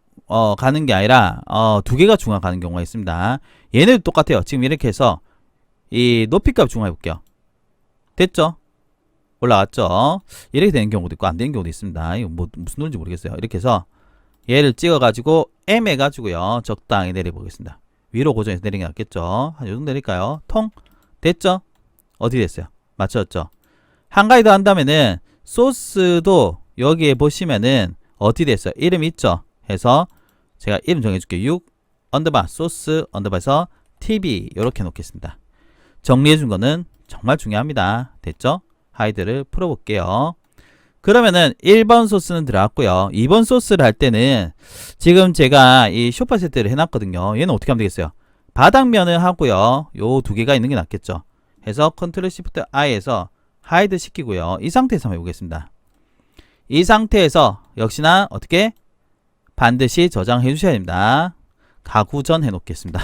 가는 게 아니라 두 개가 중앙 가는 경우가 있습니다. 얘네도 똑같아요. 지금 이렇게 해서 이 높이값 중앙해 볼게요. 됐죠? 올라갔죠? 이렇게 되는 경우도 있고 안 되는 경우도 있습니다. 이거 뭐 무슨 논리인지 모르겠어요. 이렇게 해서 얘를 찍어가지고 M 해가지고요. 적당히 내려보겠습니다. 위로 고정해서 내리는 게 낫겠죠. 한 요정도 내릴까요? 통? 됐죠? 어디 됐어요? 맞췄죠? 한 가지 더 한다면은 소스도 여기에 보시면은 어디 됐어요? 이름 있죠? 해서 제가 이름 정해줄게요. 6 언더바 소스 언더바에서 TV 이렇게 놓겠습니다. 정리해준 거는 정말 중요합니다. 됐죠? 하이드를 풀어볼게요. 그러면은 1번 소스는 들어갔고요. 2번 소스를 할 때는 지금 제가 이 쇼파 세트를 해놨거든요. 얘는 어떻게 하면 되겠어요? 바닥면을 하고요. 요 두 개가 있는 게 낫겠죠. 해서 컨트롤 시프트 I에서 하이드 시키고요. 이 상태에서 한번 해보겠습니다. 이 상태에서 역시나 어떻게 반드시 저장해 주셔야 됩니다. 가구 전 해놓겠습니다.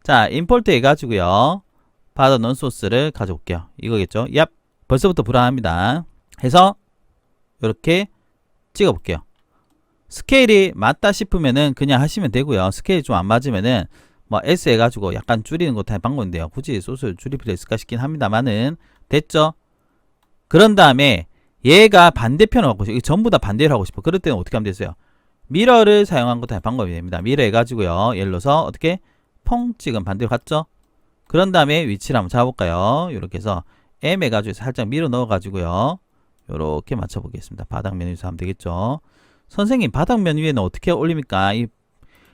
자, 임포트 해가지고요. 받아놓은 소스를 가져올게요. 이거겠죠? 얍. 벌써부터 불안합니다. 해서 이렇게 찍어볼게요. 스케일이 맞다 싶으면은 그냥 하시면 되고요. 스케일이 좀 안 맞으면은 뭐 S 해가지고 약간 줄이는 것도 할 방법인데요. 굳이 소스를 줄일 필요 있을까 싶긴 합니다만은 됐죠? 그런 다음에 얘가 반대편을 하고 싶어. 전부 다 반대로 하고 싶어. 그럴 때는 어떻게 하면 되세요? 미러를 사용한 것도 할 방법이 됩니다. 미러 해가지고요. 예를 들어서 어떻게 퐁 찍은 반대로 갔죠? 그런 다음에 위치를 한번 잡아볼까요? 이렇게 해서 M 해가지고 살짝 밀어 넣어가지고요. 요렇게 맞춰보겠습니다. 바닥면 위에서 하면 되겠죠. 선생님 바닥면 위에는 어떻게 올립니까?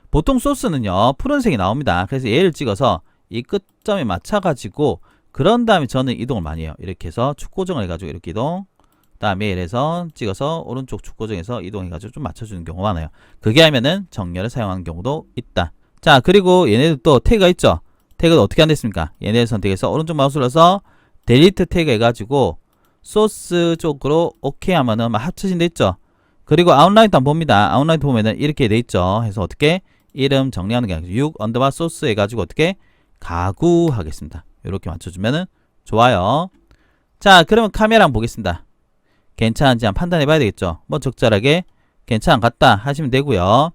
보통 소스는요 푸른색이 나옵니다. 그래서 얘를 찍어서 이 끝점에 맞춰가지고 그런 다음에 저는 이동을 많이 해요. 이렇게 해서 축 고정을 해가지고 이렇게 이동, 그 다음에 이래서 찍어서 오른쪽 축 고정해서 이동해가지고 좀 맞춰주는 경우가 많아요. 그게 하면은 정렬을 사용하는 경우도 있다. 자, 그리고 얘네들 또 태그가 있죠. 태그는 어떻게 안됐습니까? 얘네들 선택해서 오른쪽 마우스를 눌러서 델리트 태그 해가지고 소스 쪽으로 오케이 하면은 합쳐진 데 있죠. 그리고 아웃라인도 한번 봅니다. 아웃라인 보면은 이렇게 돼 있죠. 해서 어떻게 이름 정리하는 게 아니고 6 언더바 소스 해가지고 어떻게 가구 하겠습니다. 이렇게 맞춰주면은 좋아요. 자, 그러면 카메라 한번 보겠습니다. 괜찮은지 한번 판단해 봐야 되겠죠. 뭐 적절하게 괜찮은 것 같다 하시면 되고요.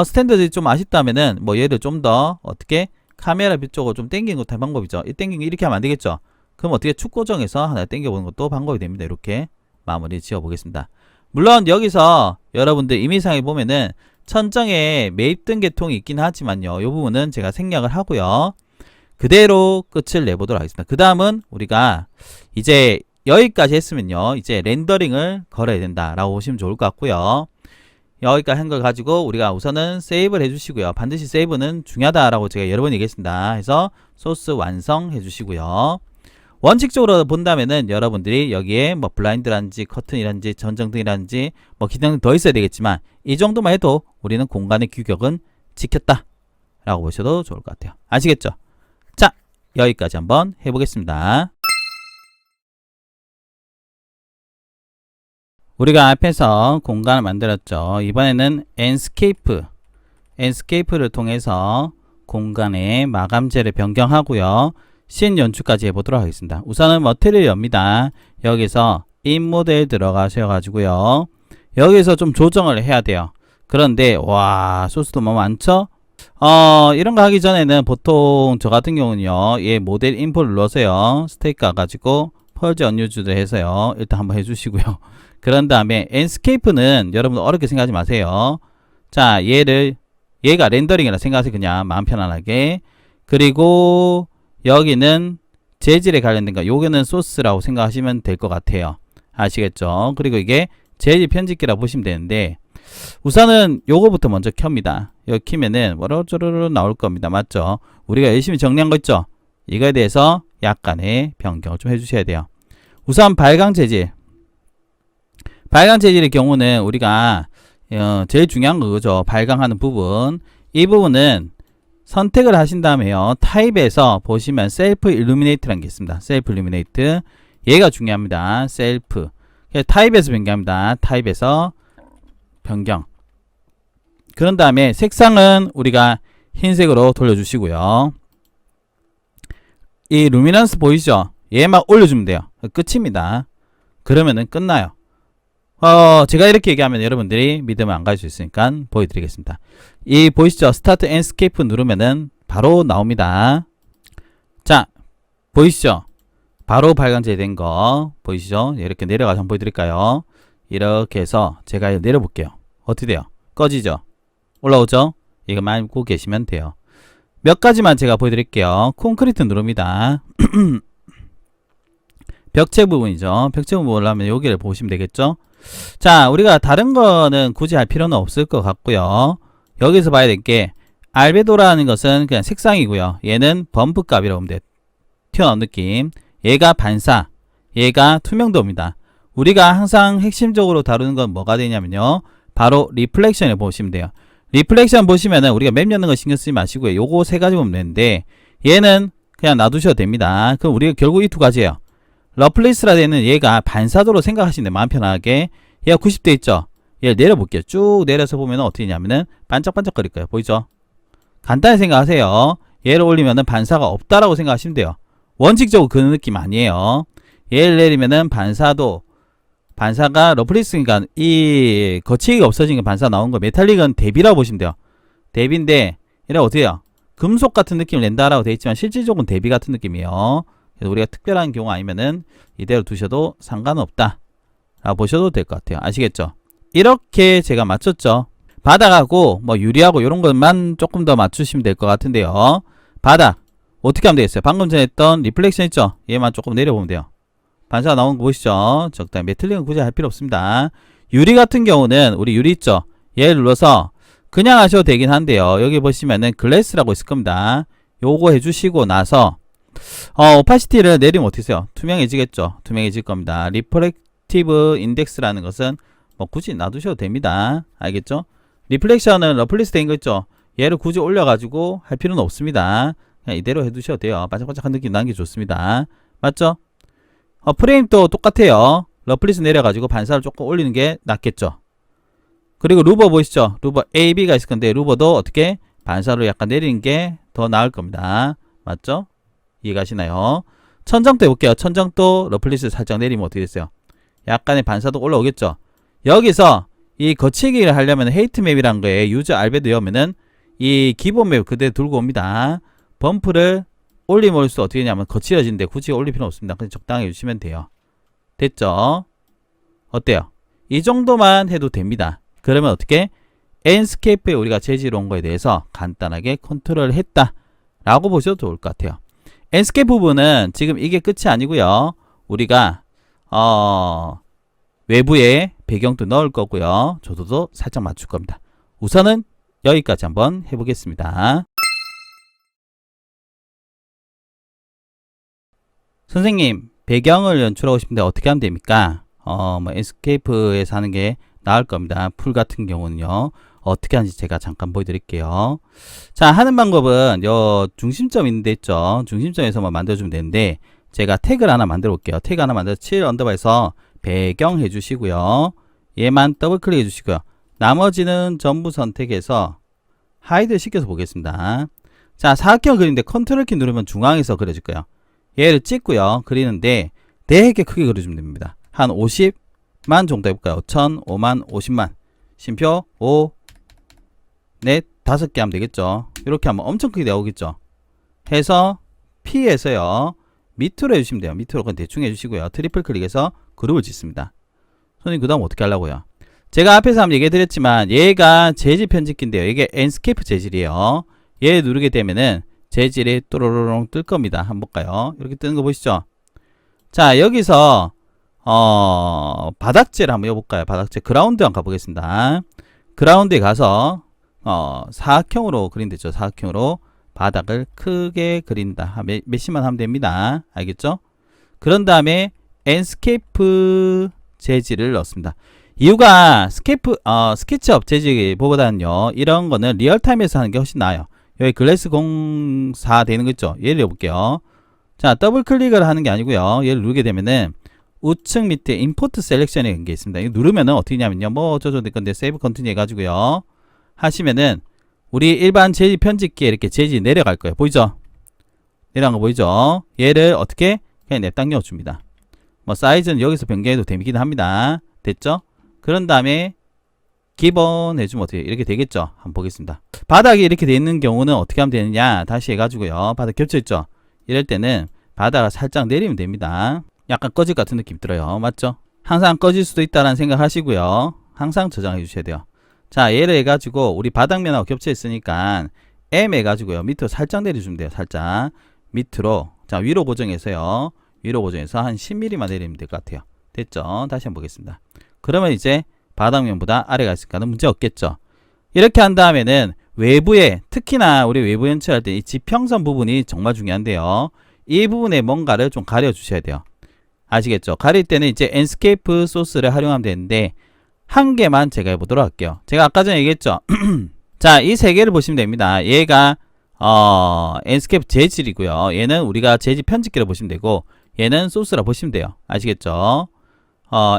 스탠드들이 좀 아쉽다면은 뭐 얘를 좀 더 어떻게 카메라 뒤쪽으로 좀 당기는 것도 할 방법이죠. 이 당기는 이렇게 하면 안 되겠죠. 그럼 어떻게 축 고정해서 하나 당겨보는 것도 방법이 됩니다. 이렇게 마무리 지어 보겠습니다. 물론 여기서 여러분들 이미상에 보면은 천정에 매입된 계통이 있긴 하지만요. 이 부분은 제가 생략을 하고요. 그대로 끝을 내보도록 하겠습니다. 그 다음은 우리가 이제 여기까지 했으면요. 이제 렌더링을 걸어야 된다라고 보시면 좋을 것 같고요. 여기까지 한 걸 가지고 우리가 우선은 세이브를 해주시고요. 반드시 세이브는 중요하다라고 제가 여러 번 얘기했습니다. 해서 소스 완성해 주시고요. 원칙적으로 본다면은 여러분들이 여기에 뭐 블라인드라든지 커튼이라든지 전정등이라든지 뭐 기능 더 있어야 되겠지만 이 정도만 해도 우리는 공간의 규격은 지켰다 라고 보셔도 좋을 것 같아요. 아시겠죠? 자, 여기까지 한번 해보겠습니다. 우리가 앞에서 공간을 만들었죠. 이번에는 엔스케이프를 통해서 공간의 마감재를 변경하고요. 신 연출까지 해보도록 하겠습니다. 우선은 머티리얼 엽니다. 여기서 인모델 들어가셔가지고요. 여기서 좀 조정을 해야 돼요. 그런데 와 소스도 너무 많죠? 이런 거 하기 전에는 보통 저 같은 경우는요. 얘 모델 인포를 눌러서요. 스테이크 가가지고 펄즈 언유즈도 해서요. 일단 한번 해주시고요. 그런 다음에 엔스케이프는 여러분 어렵게 생각하지 마세요. 자, 얘가 렌더링이라 생각하세요. 그냥 마음 편안하게. 그리고 여기는 재질에 관련된 거, 요거는 소스라고 생각하시면 될 것 같아요. 아시겠죠? 그리고 이게 재질 편집기라 보시면 되는데 우선은 요거부터 먼저 켭니다. 여기 키면은 워러저러러 나올 겁니다. 맞죠? 우리가 열심히 정리한 거 있죠? 이거에 대해서 약간의 변경을 좀 해주셔야 돼요. 우선 발광 재질. 발광 재질의 경우는 우리가 제일 중요한 거죠. 발광하는 부분. 이 부분은 선택을 하신 다음에요. 타입에서 보시면 셀프 일루미네이트라는 게 있습니다. 셀프 일루미네이트. 얘가 중요합니다. 셀프. 타입에서 변경합니다. 타입에서 변경. 그런 다음에 색상은 우리가 흰색으로 돌려주시고요. 이 루미넌스 보이시죠? 얘만 올려주면 돼요. 끝입니다. 그러면은 끝나요. 제가 이렇게 얘기하면 여러분들이 믿으면 안 갈 수 있으니까 보여드리겠습니다. 이 보이시죠? 스타트 엔스케이프 누르면은 바로 나옵니다. 자, 보이시죠? 바로 발광제 된 거 보이시죠? 이렇게 내려가서 한번 보여드릴까요? 이렇게 해서 제가 내려볼게요. 어떻게 돼요? 꺼지죠. 올라오죠. 이거만 알고 계시면 돼요. 몇 가지만 제가 보여드릴게요. 콘크리트 누릅니다. 벽체 부분이죠. 벽체 부분 보려면 여기를 보시면 되겠죠. 자, 우리가 다른 거는 굳이 할 필요는 없을 것 같고요. 여기서 봐야 될 게 알베도라는 것은 그냥 색상이고요. 얘는 범프 값이라고 보면 돼요. 튀어나온 느낌. 얘가 반사, 얘가 투명도입니다. 우리가 항상 핵심적으로 다루는 건 뭐가 되냐면요, 바로 리플렉션을 보시면 돼요. 리플렉션 보시면은 우리가 맵 여는 거 신경 쓰지 마시고요. 요거 세 가지 보면 되는데 얘는 그냥 놔두셔도 됩니다. 그럼 우리가 결국 이 두 가지예요. 러플리스라 되는 얘가 반사도로 생각하시면 돼요. 마음 편하게. 얘가 90대 있죠. 얘를 내려볼게요. 쭉 내려서 보면 어떻게 되냐면은 반짝반짝거릴 거예요. 보이죠? 간단히 생각하세요. 얘를 올리면은 반사가 없다라고 생각하시면 돼요. 원칙적으로 그 느낌 아니에요. 얘를 내리면은 반사가 러플리스니까 이 거치기가 없어진 게 반사 나온 거. 메탈릭은 대비라고 보시면 돼요. 대비인데 얘를 어떻게 해요? 금속 같은 느낌을 낸다라고 되어 있지만 실질적으로 대비 같은 느낌이에요. 그래서 우리가 특별한 경우 아니면은 이대로 두셔도 상관없다 라고 보셔도 될 것 같아요. 아시겠죠? 이렇게 제가 맞췄죠. 바닥하고 뭐 유리하고 이런 것만 조금 더 맞추시면 될 것 같은데요. 바닥 어떻게 하면 되겠어요? 방금 전에 했던 리플렉션 있죠? 얘만 조금 내려보면 돼요. 반사가 나온 거 보시죠? 적당히. 메틀릭은 굳이 할 필요 없습니다. 유리 같은 경우는 우리 유리 있죠? 얘를 눌러서 그냥 하셔도 되긴 한데요. 여기 보시면은 글래스라고 있을 겁니다. 요거 해주시고 나서 오파시티를 내리면 어떻게 해요? 투명해지겠죠? 투명해질 겁니다. 리프렉티브 인덱스라는 것은 뭐 굳이 놔두셔도 됩니다. 알겠죠? 리플렉션은 러플리스 된 거 있죠? 얘를 굳이 올려가지고 할 필요는 없습니다. 그냥 이대로 해두셔도 돼요. 반짝반짝한 느낌 나는 게 좋습니다. 맞죠? 프레임도 똑같아요. 러플리스 내려가지고 반사를 조금 올리는 게 낫겠죠? 그리고 루버 보이시죠? 루버 A, B가 있을 건데 루버도 어떻게 반사로 약간 내리는 게 더 나을 겁니다. 맞죠? 이해가시나요? 천장도 해볼게요. 천장도 러플리스 살짝 내리면 어떻게 됐어요? 약간의 반사도 올라오겠죠? 여기서 이 거치기를 하려면 헤이트 맵이란 거에 유저 알베도 여면은 이 기본 맵 그대로 들고 옵니다. 범프를 올리면 올수 어떻게 되냐면 거칠어지는데 굳이 올릴 필요는 없습니다. 그냥 적당히 해주시면 돼요. 됐죠? 어때요? 이 정도만 해도 됩니다. 그러면 어떻게? 엔스케이프에 우리가 재질 온 거에 대해서 간단하게 컨트롤을 했다 라고 보셔도 좋을 것 같아요. 엔스케이프 부분은 지금 이게 끝이 아니고요. 우리가 외부에 배경도 넣을 거고요. 조도도 살짝 맞출 겁니다. 우선은 여기까지 한번 해보겠습니다. 선생님, 배경을 연출하고 싶은데 어떻게 하면 됩니까? 엔스케이프에서 하는 게 나을 겁니다. 풀 같은 경우는요. 어떻게 하는지 제가 잠깐 보여드릴게요. 자, 하는 방법은 요 중심점 있는데 있죠. 중심점에서만 만들어주면 되는데 제가 태그를 하나 만들어 볼게요. 태그 하나 만들어서 7 언더바에서 배경 해주시고요. 얘만 더블 클릭 해주시고요. 나머지는 전부 선택해서 하이드 시켜서 보겠습니다. 자, 사각형 그리는데 컨트롤 키 누르면 중앙에서 그려질 거예요. 얘를 찍고요. 그리는데 되게 크게 그려주면 됩니다. 한 50만 정도 해볼까요? 1000, 5만, 50만. 심표 5, 넷, 5개 하면 되겠죠. 이렇게 하면 엄청 크게 나오겠죠. 해서 P에서요. 밑으로 해주시면 돼요. 밑으로 그냥 대충 해주시고요. 트리플 클릭해서 그룹을 짓습니다. 선생님 그 다음 어떻게 하려고요? 제가 앞에서 한번 얘기해 드렸지만 얘가 재질 편집기인데요. 이게 엔스케이프 재질이에요. 얘 누르게 되면은 재질이 또로로롱 뜰 겁니다. 한번 볼까요? 이렇게 뜨는 거 보시죠? 자, 여기서 바닥재를 한번 해볼까요? 바닥재 그라운드 한번 가보겠습니다. 그라운드에 가서 사각형으로 그린댔죠. 사각형으로 바닥을 크게 그린다. 몇시만 하면 됩니다. 알겠죠? 그런 다음에 엔스케이프 재질을 넣습니다. 이유가 스케치업 재질보다는요, 이런 거는 리얼타임에서 하는 게 훨씬 나아요. 여기 글래스 04 되는 거 있죠? 얘를 해볼게요. 자, 더블 클릭을 하는 게 아니고요. 얘를 누르게 되면은 우측 밑에 임포트 셀렉션이라는 게 있습니다. 이거 누르면은 어떻게 하냐면요. 뭐 어쩌죠 될 건데 세이브 컨티뉴 해가지고요. 하시면은 우리 일반 재질 편집기에 이렇게 재질이 내려갈 거예요. 보이죠? 내려간 거 보이죠? 얘를 어떻게? 그냥 냅당 넣어줍니다. 뭐 사이즈는 여기서 변경해도 되긴 합니다. 됐죠? 그런 다음에 기본 해주면 어떻게 이렇게 되겠죠? 한번 보겠습니다. 바닥이 이렇게 되어 있는 경우는 어떻게 하면 되느냐? 다시 해가지고요. 바닥 겹쳐있죠? 이럴 때는 바닥을 살짝 내리면 됩니다. 약간 꺼질 같은 느낌 들어요. 맞죠? 항상 꺼질 수도 있다는 생각 하시고요. 항상 저장해 주셔야 돼요. 자, 얘를 해가지고 우리 바닥면하고 겹쳐 있으니까 M 해가지고요. 밑으로 살짝 내려주면 돼요. 살짝 밑으로. 자, 위로 고정해서요. 위로 고정해서 한 10mm만 내리면 될 것 같아요. 됐죠? 다시 한번 보겠습니다. 그러면 이제 바닥면보다 아래가 있으니까 문제 없겠죠? 이렇게 한 다음에는 외부에, 특히나 우리 외부 연출할 때 이 지평선 부분이 정말 중요한데요. 이 부분에 뭔가를 좀 가려 주셔야 돼요. 아시겠죠? 가릴 때는 이제 엔스케이프 소스를 활용하면 되는데 한 개만 제가 해보도록 할게요. 제가 아까 전에 얘기했죠? 자, 이 세 개를 보시면 됩니다. 얘가 엔스케이프 재질이고요. 얘는 우리가 재질 편집기로 보시면 되고 얘는 소스라 보시면 돼요. 아시겠죠?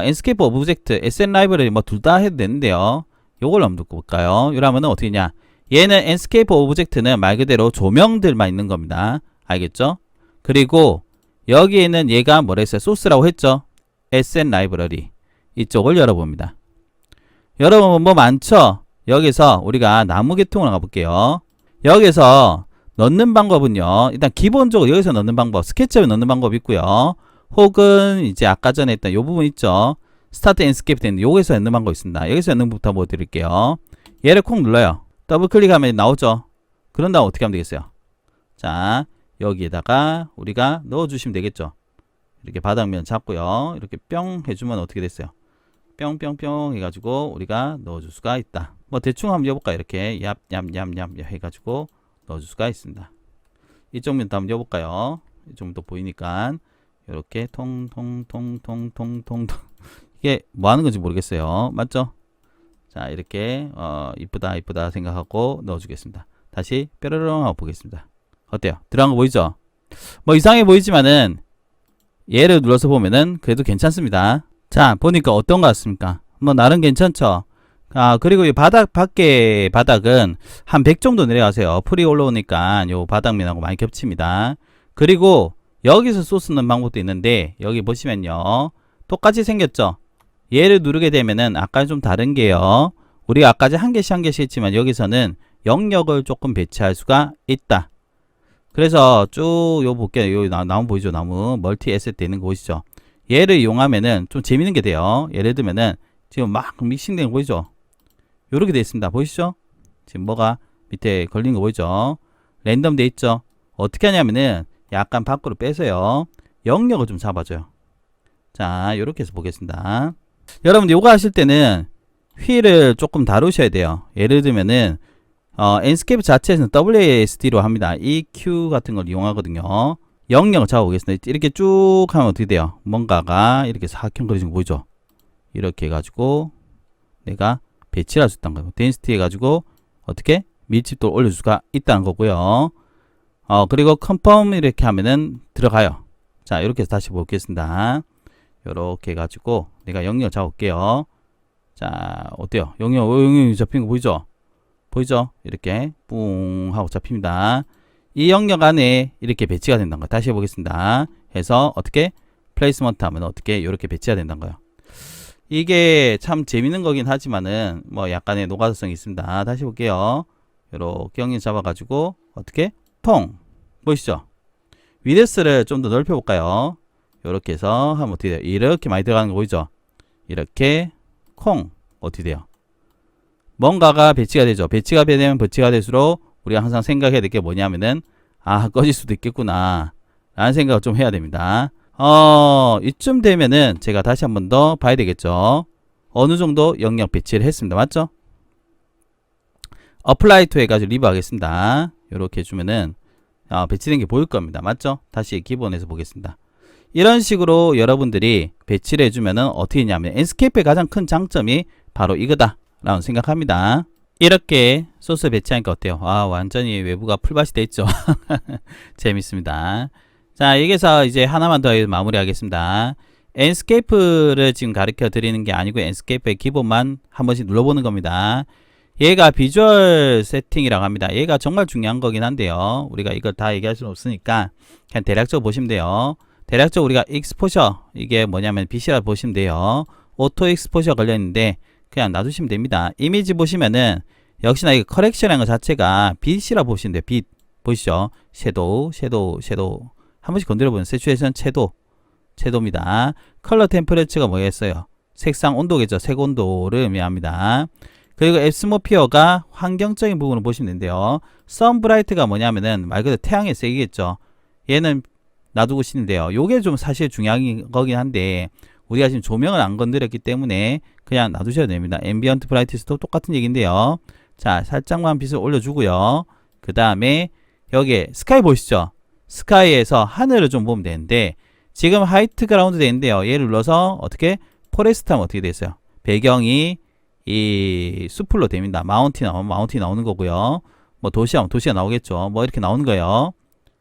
엔스케이프 오브젝트, SN 라이브러리 뭐 둘 다 해도 되는데요. 요걸 한번 듣고 볼까요? 이러면은 어떻게 냐? 얘는 엔스케이프 오브젝트는 말 그대로 조명들만 있는 겁니다. 알겠죠? 그리고 여기에는 얘가 뭐라 했어요? 소스라고 했죠? SN 라이브러리. 이쪽을 열어봅니다. 여러분 뭐 많죠? 여기서 우리가 나무 계통으로 가볼게요. 여기서 넣는 방법은요. 일단 기본적으로 여기서 넣는 방법, 스케치업에 넣는 방법이 있고요. 혹은 이제 아까 전에 했던 요 부분 있죠? 스타트 엔스케이프 되는데 여기서 넣는 방법 있습니다. 여기서 넣는 방법부터 보여드릴게요. 얘를 콕 눌러요. 더블 클릭하면 나오죠? 그런 다음 어떻게 하면 되겠어요? 자, 여기에다가 우리가 넣어주시면 되겠죠? 이렇게 바닥면 잡고요. 이렇게 뿅 해주면 어떻게 됐어요? 뿅뿅뿅 해가지고 우리가 넣어줄 수가 있다. 뭐 대충 한번 해볼까요? 이렇게 얍얍얍얍 해가지고 넣어줄 수가 있습니다. 이쪽 면도 한번 해볼까요? 이쪽 면도 보이니까 이렇게 통통통통통통 이게 뭐 하는 건지 모르겠어요. 맞죠? 자, 이렇게 이쁘다 이쁘다 생각하고 넣어주겠습니다. 다시 뾰로롱 하고 보겠습니다. 어때요? 들어간 거 보이죠? 뭐 이상해 보이지만은 얘를 눌러서 보면은 그래도 괜찮습니다. 자, 보니까 어떤 것 같습니까? 뭐 나름 괜찮죠? 그리고 이 밖에 바닥은 한 100 정도 내려가세요. 풀이 올라오니까 요 바닥면하고 많이 겹칩니다. 그리고 여기서 소스 넣는 방법도 있는데 여기 보시면요. 똑같이 생겼죠? 얘를 누르게 되면은 아까 좀 다른 게요. 우리가 아까 한 개씩 했지만 여기서는 영역을 조금 배치할 수가 있다. 그래서 쭉 요 볼게요. 요 나무 보이죠? 나무 멀티 에셋 되는 거 보이시죠? 얘를 이용하면은 좀 재밌는 게 돼요. 예를 들면은 지금 막 믹싱된 거 보이죠? 요렇게 되어 있습니다. 보이시죠? 지금 뭐가 밑에 걸린 거 보이죠? 랜덤 돼 있죠? 어떻게 하냐면은 약간 밖으로 빼서요. 영역을 좀 잡아줘요. 자, 요렇게 해서 보겠습니다. 여러분들 요거 하실 때는 휠을 조금 다루셔야 돼요. 예를 들면은 엔스케이프 자체에서는 WASD로 합니다. EQ 같은 걸 이용하거든요. 영역을 잡아보겠습니다. 이렇게 쭉 하면 어떻게 돼요? 뭔가가 이렇게 사각형 그려진 거 보이죠? 이렇게 해가지고 내가 배치를 할 수 있다는 거예요. 덴시티 해가지고 어떻게? 밀집도를 올릴 수가 있다는 거고요. 그리고 컨펌 이렇게 하면은 들어가요. 자, 이렇게 해서 다시 보겠습니다. 이렇게 해가지고 내가 영역을 잡아볼게요. 자, 어때요? 영역이 잡힌 거 보이죠? 보이죠? 이렇게 뿡 하고 잡힙니다. 이 영역 안에 이렇게 배치가 된다는 거예요. 다시 해보겠습니다. 해서 어떻게? 플레이스먼트 하면 어떻게? 이렇게 배치가 된다는 거예요. 이게 참 재밌는 거긴 하지만은 뭐 약간의 노가다성이 있습니다. 다시 볼게요. 이렇게 영역 잡아가지고 어떻게? 통! 보이시죠? 위드스를 좀 더 넓혀 볼까요? 이렇게 해서 하면 어떻게 돼요? 이렇게 많이 들어가는 거 보이죠? 이렇게 콩! 어떻게 돼요? 뭔가가 배치가 되죠. 배치가 되면 배치가 될수록 우리가 항상 생각해야 될 게 뭐냐면은 꺼질 수도 있겠구나 라는 생각을 좀 해야 됩니다. 이쯤 되면은 제가 다시 한 번 더 봐야 되겠죠. 어느 정도 영역 배치를 했습니다. 맞죠? 어플라이 투 해가지고 리뷰 하겠습니다. 이렇게 해주면은 배치된 게 보일 겁니다. 맞죠? 다시 기본에서 보겠습니다. 이런 식으로 여러분들이 배치를 해주면은 어떻게 했냐면 엔스케이프의 가장 큰 장점이 바로 이거다 라고 생각합니다. 이렇게 소스 배치하니까 어때요? 완전히 외부가 풀밭이 돼 있죠. 재밌습니다. 자, 여기서 이제 하나만 더 마무리 하겠습니다. 엔스케이프를 지금 가르쳐 드리는 게 아니고 엔스케이프의 기본만 한 번씩 눌러보는 겁니다. 얘가 비주얼 세팅이라고 합니다. 얘가 정말 중요한 거긴 한데요. 우리가 이걸 다 얘기할 수는 없으니까 그냥 대략적으로 보시면 돼요. 대략적으로 우리가 익스포셔, 이게 뭐냐면 빛이라 보시면 돼요. 오토 익스포셔 걸려있는데 그냥 놔두시면 됩니다. 이미지 보시면은 역시나 이 커렉션이라는 것 자체가 빛이라 보시면 돼요. 빛 보이시죠? 섀도우 한 번씩 건드려보면 세츄에이션 섀도우입니다. 컬러 템퍼레처가 뭐겠어요? 색상 온도겠죠. 색 온도를 의미합니다. 그 그리고 앱스모피어가 환경적인 부분을 보시면 되는데요. 선브라이트가 뭐냐면은 말 그대로 태양의 세기겠죠. 얘는 놔두고 싶은데요. 요게 좀 사실 중요한 거긴 한데 우리가 지금 조명을 안 건드렸기 때문에 그냥 놔두셔야 됩니다. 앰비언트 브라이트스도 똑같은 얘기인데요. 자, 살짝만 빛을 올려주고요. 그 다음에 여기에 스카이 보시죠. 스카이에서 하늘을 좀 보면 되는데 지금 하이트 그라운드 되는데요. 얘를 눌러서 어떻게 포레스트 하면 어떻게 됐어요? 배경이 이 숲으로 됩니다. 마운틴 나오면 마운틴 나오는 거고요. 뭐 도시 하면 도시가 나오겠죠. 뭐 이렇게 나오는 거예요.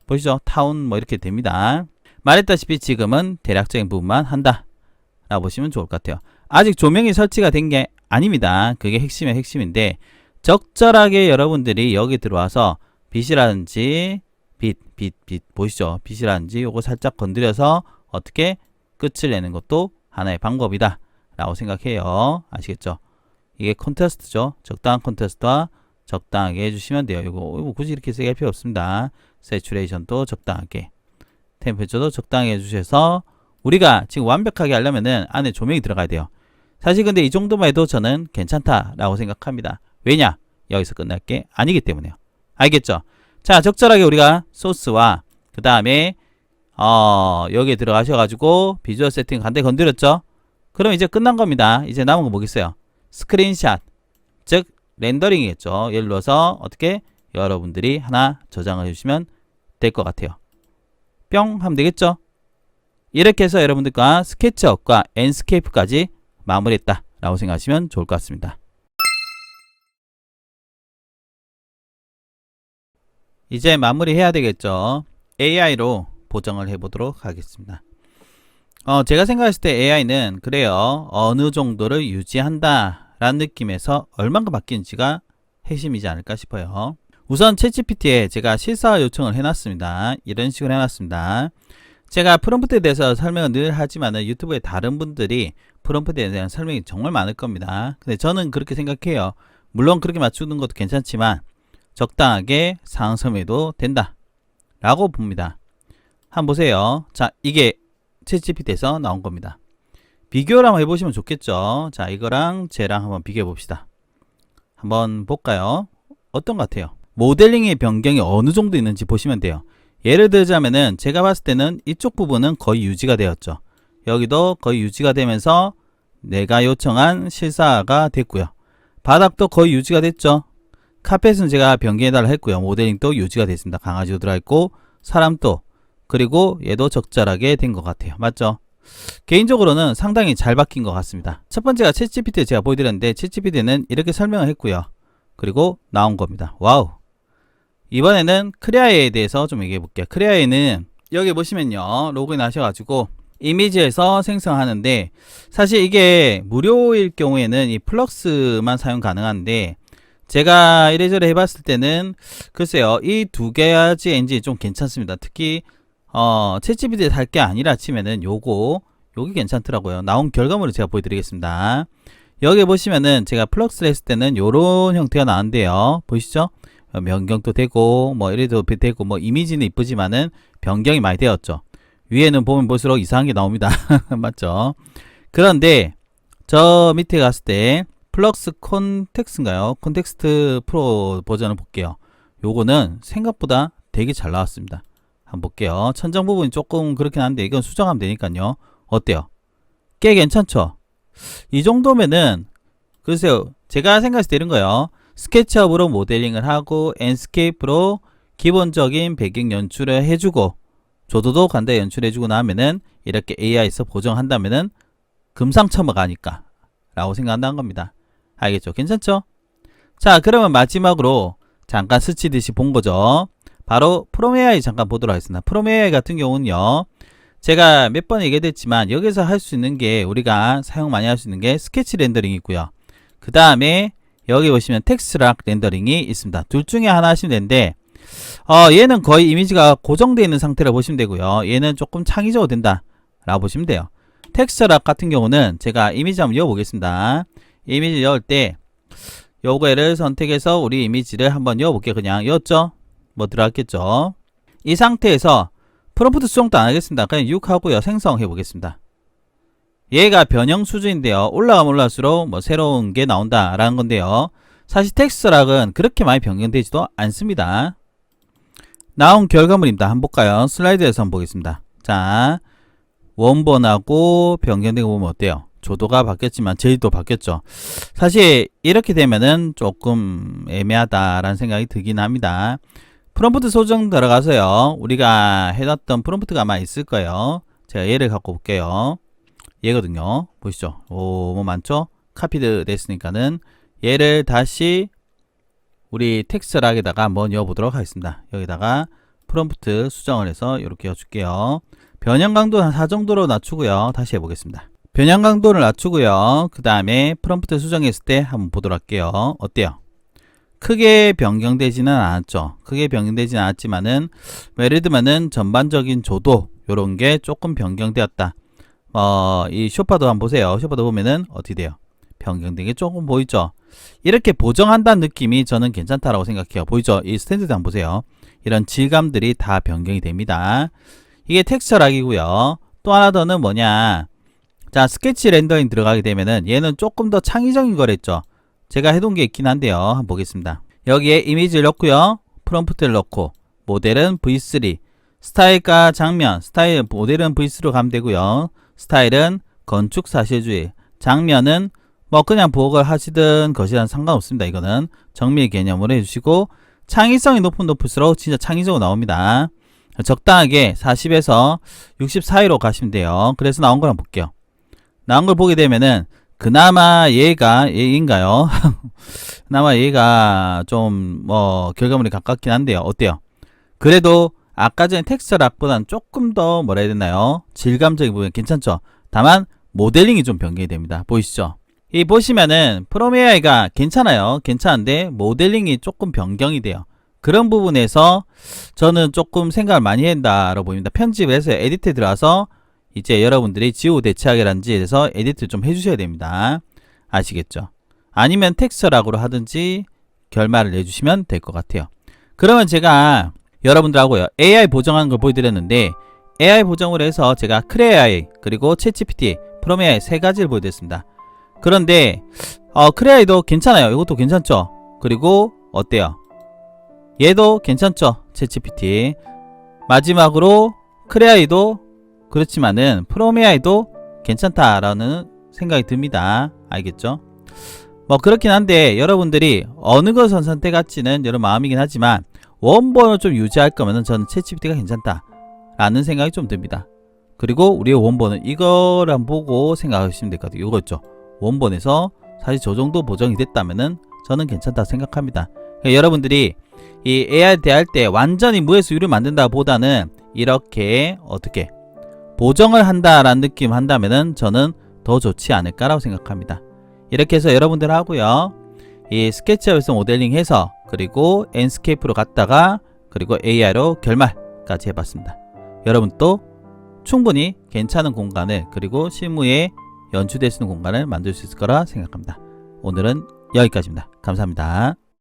보시죠. 타운 뭐 이렇게 됩니다. 말했다시피 지금은 대략적인 부분만 한다 라고 보시면 좋을 것 같아요. 아직 조명이 설치가 된 게 아닙니다. 그게 핵심의 핵심인데 적절하게 여러분들이 여기 들어와서 빛이라든지 빛 보시죠. 빛이라든지 요거 살짝 건드려서 어떻게 끝을 내는 것도 하나의 방법이다 라고 생각해요. 아시겠죠? 이게 컨테스트죠. 적당한 컨테스트와 적당하게 해주시면 돼요. 이거 굳이 이렇게 세게 할 필요 없습니다. 세츄레이션도 적당하게, 템퍼처도 적당하게 해주셔서 우리가 지금 완벽하게 하려면은 안에 조명이 들어가야 돼요. 사실 근데 이 정도만 해도 저는 괜찮다라고 생각합니다. 왜냐? 여기서 끝날 게 아니기 때문에요. 알겠죠? 자, 적절하게 우리가 소스와 그 다음에 여기에 들어가셔가지고 비주얼 세팅 간단히 건드렸죠? 그럼 이제 끝난 겁니다. 이제 남은 거 뭐겠어요? 스크린샷, 즉 렌더링이겠죠. 예를 들어서 어떻게 여러분들이 하나 저장을 해주시면 될 것 같아요. 뿅 하면 되겠죠. 이렇게 해서 여러분들과 스케치업과 앤스케이프까지 마무리했다 라고 생각하시면 좋을 것 같습니다. 이제 마무리해야 되겠죠. AI로 보정을 해보도록 하겠습니다. 제가 생각했을 때 AI는 그래요. 어느 정도를 유지한다 라는 느낌에서 얼만큼 바뀌는지가 핵심이지 않을까 싶어요. 우선 챗GPT에 제가 실사 요청을 해놨습니다. 이런 식으로 해놨습니다. 제가 프롬프트에 대해서 설명을 늘 하지만은 유튜브에 다른 분들이 프롬프트에 대한 설명이 정말 많을 겁니다. 근데 저는 그렇게 생각해요. 물론 그렇게 맞추는 것도 괜찮지만 적당하게 상황 설명해도 된다 라고 봅니다. 한번 보세요. 자, 이게 챗GPT에서 나온 겁니다. 비교를 한번 해보시면 좋겠죠. 자, 이거랑 쟤랑 한번 비교해 봅시다. 한번 볼까요? 어떤 것 같아요? 모델링의 변경이 어느 정도 있는지 보시면 돼요. 예를 들자면은 제가 봤을 때는 이쪽 부분은 거의 유지가 되었죠. 여기도 거의 유지가 되면서 내가 요청한 실사가 됐고요. 바닥도 거의 유지가 됐죠. 카펫은 제가 변경해달라 했고요. 모델링도 유지가 됐습니다. 강아지도 들어있고 사람도, 그리고 얘도 적절하게 된 것 같아요. 맞죠? 개인적으로는 상당히 잘 바뀐 것 같습니다. 첫 번째가 챗GPT 제가 보여드렸는데 챗GPT는 이렇게 설명을 했고요. 그리고 나온 겁니다. 와우. 이번에는 크레아에 대해서 좀 얘기해 볼게요. 크레아에는 여기 보시면요. 로그인 하셔가지고 이미지에서 생성하는데 사실 이게 무료일 경우에는 이 플럭스만 사용 가능한데 제가 이래저래 해봤을 때는 글쎄요. 이 두 가지 엔진이 좀 괜찮습니다. 특히 챗GPT 할 게 아니라 치면은 요게 괜찮더라고요. 나온 결과물을 제가 보여드리겠습니다. 여기 보시면은 제가 플럭스를 했을 때는 요런 형태가 나왔는데요. 보이시죠? 변경도 되고 뭐 이래도 되고 뭐 이미지는 이쁘지만은 변경이 많이 되었죠. 위에는 보면 볼수록 이상한 게 나옵니다. 맞죠? 그런데 저 밑에 갔을 때 플럭스 콘텍스인가요? 콘텍스트 프로 버전을 볼게요. 요거는 생각보다 되게 잘 나왔습니다. 한번 볼게요. 천장 부분이 조금 그렇긴 한데 이건 수정하면 되니까요. 어때요? 꽤 괜찮죠? 이 정도면은 글쎄요. 제가 생각했을 때 이런 거예요. 스케치업으로 모델링을 하고 앤스케이프로 기본적인 배경 연출을 해주고 조도도 간단히 연출해주고 나면은 이렇게 AI에서 보정한다면은 금상첨화가니까 라고 생각한다는 겁니다. 알겠죠? 괜찮죠? 자, 그러면 마지막으로 잠깐 스치듯이 본 거죠. 바로 프롬 AI 잠깐 보도록 하겠습니다. 프롬 AI 같은 경우는요. 제가 몇 번 얘기했지만 여기서 할 수 있는 게 우리가 사용 많이 할 수 있는 게 스케치 렌더링이 있고요. 그 다음에 여기 보시면 텍스트락 렌더링이 있습니다. 둘 중에 하나 하시면 되는데 얘는 거의 이미지가 고정되어 있는 상태로 보시면 되고요. 얘는 조금 창의적으로 된다 라고 보시면 돼요. 텍스처락 같은 경우는 제가 이미지 한번 넣어보겠습니다. 이미지 넣을 때 요거를 선택해서 우리 이미지를 한번 넣어볼게요. 그냥 넣었죠? 뭐 들어갔겠죠? 이 상태에서 프롬프트 수정도 안 하겠습니다. 그냥 6 하고요. 생성해 보겠습니다. 얘가 변형 수준인데요. 올라가면 올라갈수록 뭐 새로운 게 나온다라는 건데요. 사실 텍스처락은 그렇게 많이 변경되지도 않습니다. 나온 결과물입니다. 한번 볼까요? 슬라이드에서 한번 보겠습니다. 자, 원본하고 변경된 거 보면 어때요? 조도가 바뀌었지만 제일도 바뀌었죠. 사실 이렇게 되면은 조금 애매하다라는 생각이 들긴 합니다. 프롬프트 소정 들어가서요. 우리가 해놨던 프롬프트가 아마 있을 거예요. 제가 얘를 갖고 볼게요. 얘거든요. 보시죠. 오, 뭐 많죠? 카피드 됐으니까는 얘를 다시 우리 텍스트락에다가 한번 넣어보도록 하겠습니다. 여기다가 프롬프트 수정을 해서 이렇게 넣어줄게요. 변형 강도 한 4 정도로 낮추고요. 다시 해보겠습니다. 변형 강도를 낮추고요. 그 다음에 프롬프트 수정했을 때 한번 보도록 할게요. 어때요? 크게 변경되지는 않았죠. 크게 변경되지는 않았지만은 예를 들면은 전반적인 조도 요런 게 조금 변경되었다. 이 쇼파도 한번 보세요. 쇼파도 보면은 어떻게 돼요? 변경된 게 조금 보이죠? 이렇게 보정한다는 느낌이 저는 괜찮다라고 생각해요. 보이죠? 이 스탠드도 한번 보세요. 이런 질감들이 다 변경이 됩니다. 이게 텍스처락이고요. 또 하나 더는 뭐냐? 자, 스케치 렌더링 들어가게 되면은 얘는 조금 더 창의적인 거랬죠. 제가 해둔 게 있긴 한데요. 한번 보겠습니다. 여기에 이미지를 넣고요. 프롬프트를 넣고 모델은 V3, 스타일과 장면, 스타일 모델은 V3로 가면 되고요. 스타일은 건축 사실주의, 장면은 뭐 그냥 부엌을 하시든 것이든 상관없습니다. 이거는 정밀 개념으로 해주시고 창의성이 높을수록 진짜 창의적으로 나옵니다. 적당하게 40에서 60 사이로 가시면 돼요. 그래서 나온 걸 한번 볼게요. 나온 걸 보게 되면은 그나마 얘인가요? 그나마 얘가 좀 뭐 결과물이 가깝긴 한데요. 어때요? 그래도 아까 전에 텍스처락보다는 조금 더 뭐라 해야 되나요? 질감적인 부분 괜찮죠? 다만 모델링이 좀 변경이 됩니다. 보이시죠? 이 보시면은 프롬AI가 괜찮아요. 괜찮은데 모델링이 조금 변경이 돼요. 그런 부분에서 저는 조금 생각을 많이 한다라고 보입니다. 편집을 해서 에디트에 들어가서 이제 여러분들이 지우 대체하기란지 해서 에디트 좀 해주셔야 됩니다. 아시겠죠? 아니면 텍스처락으로 하든지 결말을 내주시면 될 것 같아요. 그러면 제가 여러분들하고요 AI 보정하는 걸 보여드렸는데 AI 보정을 해서 제가 크레AI 그리고 챗GPT, 프롬AI 세 가지를 보여드렸습니다. 그런데 크레AI도 괜찮아요. 이것도 괜찮죠? 그리고 어때요? 얘도 괜찮죠? 챗GPT. 마지막으로 크레AI도 그렇지만은 프롬AI도 괜찮다라는 생각이 듭니다. 알겠죠? 뭐 그렇긴 한데 여러분들이 어느 것을 선택할지는 여러 마음이긴 하지만 원본을 좀 유지할 거면은 저는 챗GPT가 괜찮다 라는 생각이 좀 듭니다. 그리고 우리의 원본은 이거를 한번 보고 생각하시면 될 것 같아요. 이거였죠. 원본에서 사실 저 정도 보정이 됐다면은 저는 괜찮다 생각합니다. 그러니까 여러분들이 이 AI 대할 때 완전히 무에서 유를 만든다 보다는 이렇게 어떻게 보정을 한다라는 느낌 한다면은 저는 더 좋지 않을까라고 생각합니다. 이렇게 해서 여러분들 하고요. 이 스케치업에서 모델링 해서 그리고 엔스케이프로 갔다가 그리고 AI로 결말까지 해봤습니다. 여러분도 충분히 괜찮은 공간을 그리고 실무에 연출될 수 있는 공간을 만들 수 있을 거라 생각합니다. 오늘은 여기까지입니다. 감사합니다.